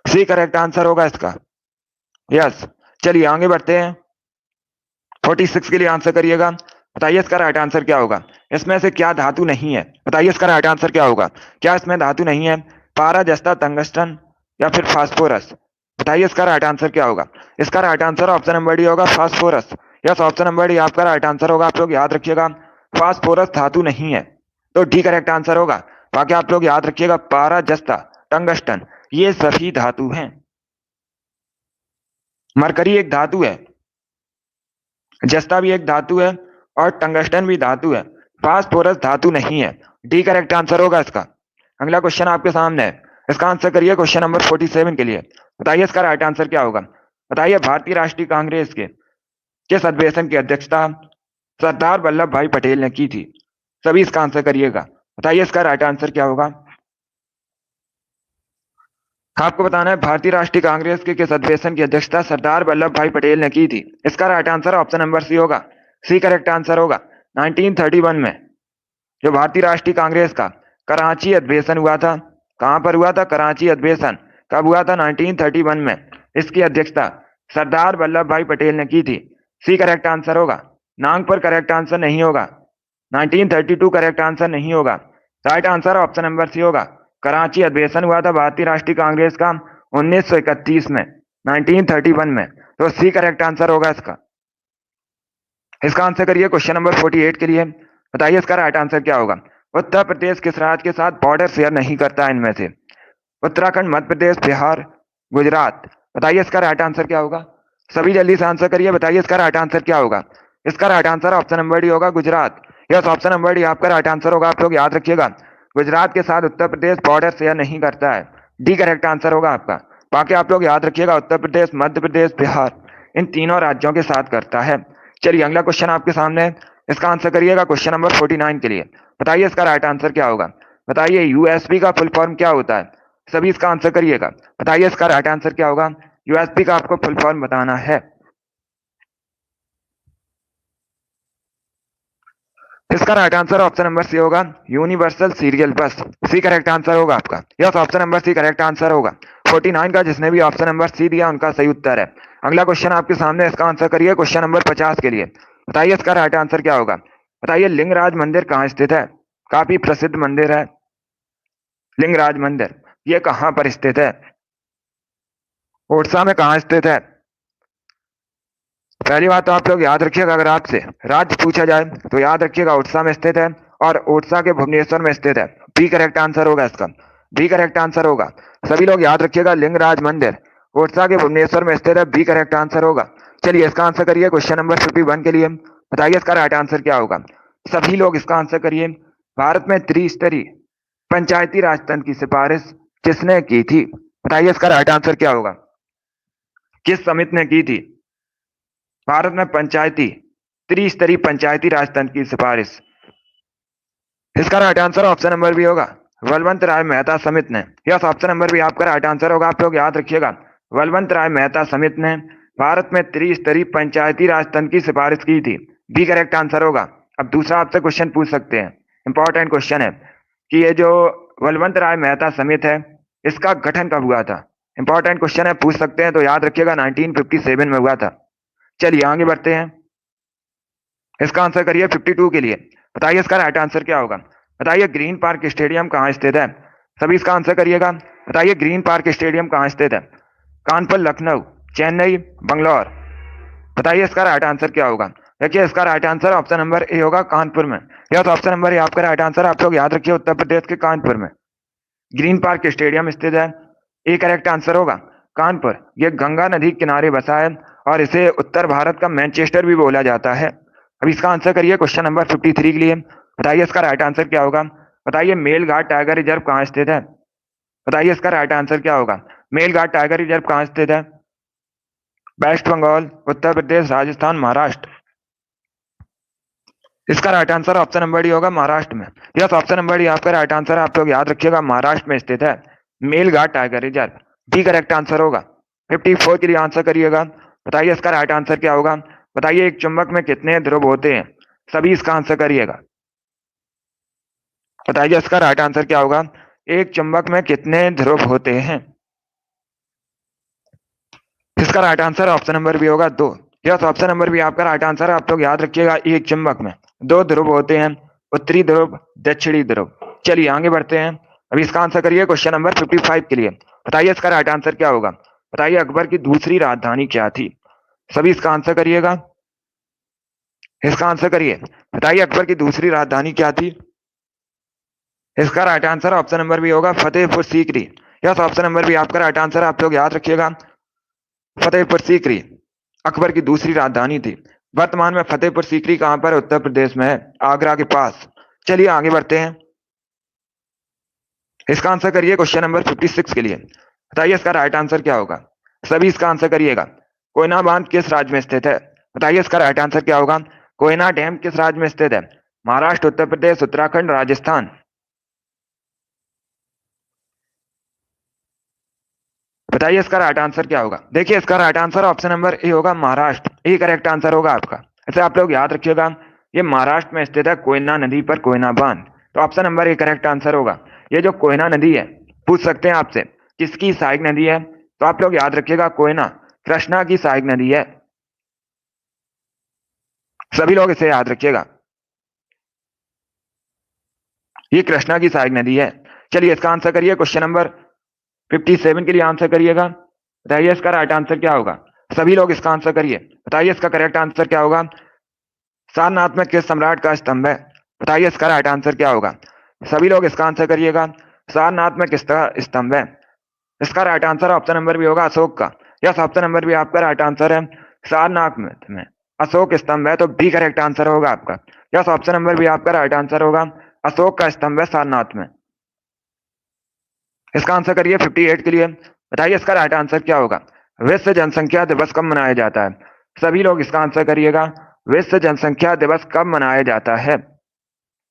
सी करेक्ट आंसर होगा इसका। यस, चलिए आगे बढ़ते हैं। 46 के लिए आंसर करिएगा। बताइए इसका राइट आंसर क्या होगा। इसमें से क्या धातु नहीं है। बताइए इसका राइट आंसर क्या होगा। क्या इसमें धातु नहीं है। पारा, जस्ता, टंगस्टन या फिर फास्फोरस। बताइए इसका राइट आंसर क्या होगा। इसका right answer option number D होगा, phosphorus. Yes, option number D आपका राइट आंसर होगा। आप लोग याद रखिएगा, फास्फोरस धातु नहीं है, तो डी करेक्ट आंसर होगा। बाकी आप लोग याद रखिएगा, पारा, जस्ता, टंगस्टन ये सभी धातु हैं। मरकरी एक धातु है, जस्ता भी एक धातु है और टंगस्टन भी धातु है। फास्फोरस धातु नहीं है। डी करेक्ट आंसर होगा इसका। अगला क्वेश्चन आपके सामने है। इसका आंसर करिए क्वेश्चन नंबर 47 के लिए। बताइए इसका राइट आंसर क्या होगा। बताइए भारतीय राष्ट्रीय कांग्रेस के किस अधिवेशन की अध्यक्षता सरदार वल्लभ भाई पटेल ने की थी। सभी इसका आंसर करिएगा। बताइए इसका राइट आंसर क्या होगा। आपको बताना है भारतीय राष्ट्रीय कांग्रेस के किस अधिवेशन की अध्यक्षता सरदार वल्लभ भाई पटेल ने की थी। इसका right answer option number C C, सी करेक्ट आंसर होगा। 1931 में जो भारतीय राष्ट्रीय कांग्रेस का कराची अधिवेशन हुआ था, कहां पर हुआ था। कराची अधिवेशन कब हुआ था। 1931 में। इसकी अध्यक्षता सरदार वल्लभ भाई पटेल ने की थी। सी करेक्ट आंसर होगा। नागपुर करेक्ट आंसर नहीं होगा। 1932 करेक्ट आंसर नहीं होगा। Right answer option number C होगा, कराची अधिवेशन हुआ था भारतीय राष्ट्रीय कांग्रेस का 1931 में, 1931 में। तो सी करेक्ट आंसर होगा इसका। इसका आंसर करिए क्वेश्चन नंबर 48 के लिए। बताइए इसका राइट आंसर क्या होगा। उत्तर प्रदेश किस राज्य के साथ बॉर्डर शेयर नहीं करता इनमें से। उत्तराखंड, मध्य प्रदेश, बिहार, गुजरात। बताइए इसका राइट आंसर क्या होगा। सभी जल्दी से आंसर करिए। बताइए इसका राइट आंसर क्या होगा। इसका right answer option number D होगा, Gujarat. Yes, option number D आपका राइट आंसर होगा। आप लोग याद रखिएगा, गुजरात के साथ उत्तर प्रदेश बॉर्डर शेयर नहीं करता है। डी करेक्ट आंसर होगा आपका। बाकी आप लोग याद रखिएगा, उत्तर प्रदेश, मध्य प्रदेश, बिहार इन तीनों राज्यों के साथ करता है। चलिए अगला क्वेश्चन आपके सामने है। इसका आंसर करिएगा क्वेश्चन नंबर 49 के लिए। बताइए इसका राइट आंसर क्या होगा। बताइए यूएसपी का फुल फॉर्म क्या होता है। सभी इसका आंसर करिएगा। बताइए इसका राइट आंसर क्या होगा। यूएसपी का आपको फुल फॉर्म बताना है। इसका right answer option number C होगा, universal serial bus. C correct answer होगा आपका। Yes, option number C correct answer होगा। 49 का जिसने भी ऑप्शन नंबर सी दिया उनका सही उत्तर है। अगला क्वेश्चन आपके सामने। इसका आंसर करिए क्वेश्चन नंबर 50 के लिए। बताइए इसका राइट आंसर क्या होगा। बताइए लिंगराज मंदिर कहाँ स्थित है। काफी प्रसिद्ध मंदिर है लिंगराज मंदिर। ये कहाँ पर स्थित है। ओडिशा में कहाँ स्थित है। पहली बात तो आप लोग याद रखिएगा, अगर आपसे राज्य पूछा जाए तो याद रखिएगा ओडिशा में स्थित है और ओडिशा के भुवनेश्वर में स्थित है। बी करेक्ट आंसर होगा इसका। बी करेक्ट आंसर होगा। सभी लोग याद रखिएगा, लिंगराज मंदिर ओडिशा के भुवनेश्वर में स्थित है। बी करेक्ट आंसर होगा। चलिए इसका आंसर करिए क्वेश्चन नंबर 51 के लिए। बताइए इसका राइट आंसर क्या होगा। सभी लोग इसका आंसर करिए। भारत में त्रिस्तरीय पंचायती राजतंत्र की सिफारिश किसने की थी। बताइए इसका राइट आंसर क्या होगा। किस समिति ने की थी भारत में पंचायती त्रिस्तरीय पंचायती राजतंत्र की सिफारिश। इसका right answer option number B होगा, बलवंत राय मेहता समिति ने। यस, ऑप्शन नंबर भी आपका राइट आंसर होगा। आप लोग याद रखिएगा, बलवंत राय मेहता समिति ने भारत में त्रिस्तरीय पंचायती राज तंत्र की सिफारिश की थी। बी करेक्ट आंसर होगा। अब दूसरा आपसे क्वेश्चन पूछ सकते हैं, इंपॉर्टेंट क्वेश्चन है कि ये जो बलवंत राय मेहता समिति है, इसका गठन कब हुआ था? इंपॉर्टेंट क्वेश्चन है, पूछ सकते हैं, तो याद रखिएगा 1957 में हुआ था। चलिए आगे बढ़ते हैं। इसका आंसर करिए 52 के लिए। बताइए इसका राइट आंसर क्या होगा। बताइए ग्रीन पार्क स्टेडियम कहाँ स्थित है? सभी इसका आंसर करिएगा। बताइए ग्रीन पार्क स्टेडियम कहाँ स्थित है? कानपुर, लखनऊ, चेन्नई, बंगलौर। बताइए इसका राइट आंसर क्या होगा। देखिए इसका right answer option number A होगा, कानपुर में। यह तो ऑप्शन नंबर ए आपका राइट आंसर। आप लोग याद रखिए, उत्तर प्रदेश के कानपुर में ग्रीन पार्क स्टेडियम स्थित है। ए करेक्ट आंसर होगा कानपुर। यह गंगा नदी के किनारे बसा है और इसे उत्तर भारत का मैनचेस्टर भी बोला जाता है। अब इसका आंसर करिए क्वेश्चन नंबर 53 के लिए। बताइए इसका राइट आंसर क्या होगा। बताइए मेलघाट टाइगर रिजर्व कहाँ स्थित है? बताइए इसका राइट आंसर क्या होगा। मेलघाट टाइगर रिजर्व कहाँ स्थित है? वेस्ट बंगाल, उत्तर प्रदेश, राजस्थान, महाराष्ट्र। इसका right answer option number D होगा, महाराष्ट्र में। यस, ऑप्शन नंबर डी आपका राइट आंसर। आप लोग याद रखिएगा, महाराष्ट्र में स्थित है Melghat tiger reserve. D correct answer होगा। 54 के लिए आंसर करिएगा। बताइए इसका राइट आंसर क्या होगा। बताइए एक चुंबक में कितने ध्रुव होते हैं? सभी इसका आंसर करिएगा। बताइए इसका राइट आंसर क्या होगा। एक चुंबक में कितने ध्रुव होते हैं? इसका right answer option number B होगा, 2। यस, ऑप्शन नंबर बी आपका राइट आंसर है। आप लोग याद रखिएगा, एक चुंबक में 2 ध्रुव होते हैं, उत्तरी ध्रुव, दक्षिणी ध्रुव। चलिए आगे बढ़ते हैं। अभी इसका आंसर करिए क्वेश्चन नंबर 55 के लिए। बताइए इसका राइट आंसर क्या होगा। बताइए अकबर की दूसरी राजधानी क्या थी? सभी इसका आंसर करिएगा। इसका आंसर करिए। बताइए अकबर की दूसरी राजधानी क्या थी? इसका right answer option number B होगा, Fatehpur Sikri. Yes, option number B आपका राइट आंसर। आप लोग याद रखिएगा, फतेहपुर सीकरी अकबर की दूसरी राजधानी थी। वर्तमान में फतेहपुर सीकरी कहां पर है? उत्तर प्रदेश में है, आगरा के पास। चलिए आगे बढ़ते हैं। इसका आंसर करिए क्वेश्चन नंबर 56 के लिए। बताइए इसका राइट आंसर क्या होगा। सभी इसका आंसर करिएगा। कोयना बांध किस राज्य में स्थित है? बताइए इसका राइट आंसर क्या होगा। कोयना डैम किस राज्य में स्थित है? महाराष्ट्र, उत्तर प्रदेश, उत्तराखंड, राजस्थान। बताइए इसका राइट आंसर क्या होगा। देखिए इसका right answer option number A होगा, महाराष्ट्र। ए करेक्ट आंसर होगा आपका। ऐसे आप लोग याद रखिएगा, ये महाराष्ट्र में स्थित है, कोयना नदी पर कोयना बांध। तो option number A correct answer होगा। ये जो कोयना नदी है, पूछ सकते हैं आपसे किसकी सहायक नदी है, तो आप लोग याद रखिएगा, कोयना कृष्णा की सहायक नदी है। सभी लोग इसे याद रखिएगा, ये कृष्णा की सहायक नदी है। चलिए इसका आंसर करिए क्वेश्चन नंबर 57 के लिए आंसर करिएगा। बताइए इसका राइट आंसर क्या होगा। सभी लोग इसका आंसर करिए। बताइए इसका करेक्ट आंसर क्या होगा। सारनाथ में किस सम्राट का स्तंभ है? बताइए इसका राइट आंसर क्या होगा। सभी लोग इसका आंसर करिएगा। सारनाथ में किसका स्तंभ है? इसका राइट आंसर ऑप्शन नंबर भी होगा, अशोक का। यस, ऑप्शन नंबर भी आपका राइट आंसर है। सारनाथ में अशोक स्तंभ है, तो बी करेक्ट आंसर होगा आपका। यस, ऑप्शन नंबर भी आपका राइट आंसर होगा, अशोक का स्तंभ है सारनाथ में। इसका आंसर करिए 58 के लिए। बताइए इसका राइट आंसर क्या होगा। विश्व जनसंख्या दिवस कब मनाया जाता है? सभी लोग इसका आंसर करिएगा। विश्व जनसंख्या दिवस कब मनाया जाता है?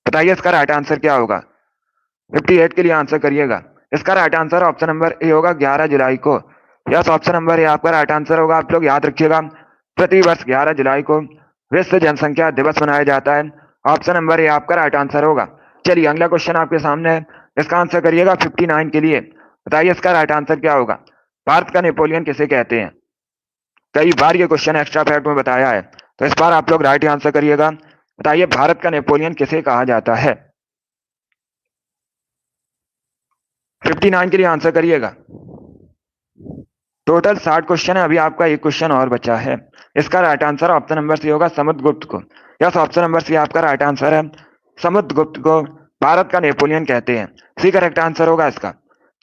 बताइए इसका राइट आंसर क्या होगा। 58 के लिए आंसर करिएगा। इसका right answer option number A होगा, 11 जुलाई को। यस, ऑप्शन नंबर ए आपका राइट आंसर होगा। आप लोग याद रखिएगा, प्रति वर्ष 11 जुलाई को विश्व जनसंख्या दिवस मनाया जाता है। ऑप्शन नंबर ए आपका राइट आंसर होगा। चलिए अगला क्वेश्चन आपके सामने है। इसका आंसर करिएगा 59 के लिए। बताइए इसका राइट आंसर क्या होगा। भारत का नेपोलियन किसे कहते हैं? कई बार ये क्वेश्चन एक्स्ट्रा फैक्ट में बताया है, तो इस बार आप लोग राइट आंसर करिएगा। बताइए भारत का नेपोलियन किसे कहा जाता है? 59 के लिए आंसर करिएगा। टोटल 60 क्वेश्चन है, अभी आपका एक क्वेश्चन और बचा है। इसका right answer option number C होगा, समुद्रगुप्त को। यस, ऑप्शन नंबर सी आपका राइट आंसर है। समुद्रगुप्त को भारत का नेपोलियन कहते हैं। सी करेक्ट आंसर होगा इसका।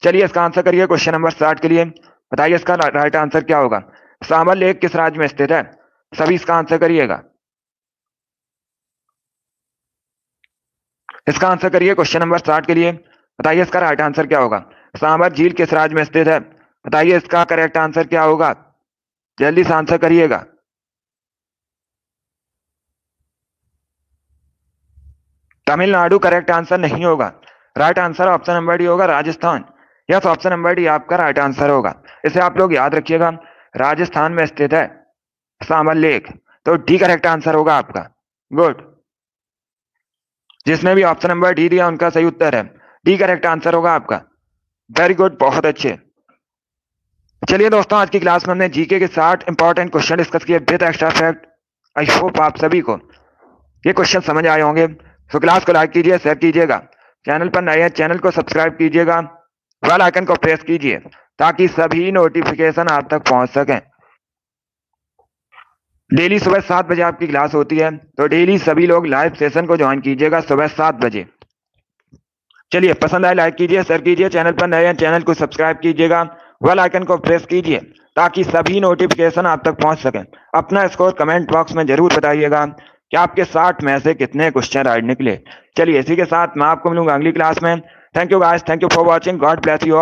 चलिए इसका आंसर करिए क्वेश्चन नंबर 60 के लिए। बताइए इसका राइट आंसर क्या होगा। सामर लेक किस राज्य में स्थित है? सभी इसका आंसर करिएगा। इसका आंसर करिए क्वेश्चन नंबर 60 के लिए। बताइए इसका राइट आंसर क्या होगा। सामर झील किस राज्य में स्थित है? बताइए इसका करेक्ट आंसर क्या होगा। जल्दी से आंसर करिएगा। तमिलनाडु करेक्ट आंसर नहीं होगा। Right answer option number D होगा Rajasthan. Yes, option number D आपका राइट आंसर होगा। इसे आप लोग याद रखिएगा, राजस्थान में स्थित है सामल लेक, तो डी करेक्ट आंसर होगा आपका। गुड, जिसने भी ऑप्शन नंबर डी दिया उनका सही उत्तर है, डी करेक्ट आंसर होगा आपका। वेरी गुड, बहुत अच्छे। चलिए दोस्तों, आज की क्लास में हमने जीके के 60 इंपॉर्टेंट क्वेश्चन डिस्कस किए with extra fact. I hope आप सभी को ये क्वेश्चन समझ आए होंगे। तो क्लास को लाइक कीजिए, शेयर कीजिएगा, चैनल पर नए हैं चैनल को सब्सक्राइब कीजिएगा, बेल आइकन को प्रेस कीजिए ताकि सभी नोटिफिकेशन आप तक पहुंच सकें। डेली सुबह 7 बजे आपकी क्लास होती है, तो डेली सभी लोग लाइव सेशन को ज्वाइन कीजिएगा सुबह 7 बजे। चलिए, पसंद आए लाइक कीजिए, शेयर कीजिए, चैनल पर नए हैं चैनल को सब्सक्राइब कीजिएगा, बेल आइकन को प्रेस कीजिए ताकि सभी नोटिफिकेशन आप तक पहुंच सकें। अपना स्कोर कमेंट बॉक्स में जरूर बताइएगा कि आपके 60 में से कितने क्वेश्चन राइट निकले। चलिए, इसी के साथ मैं आपको मिलूंगा अगली क्लास में। Thank you guys, thank you for watching, God bless you.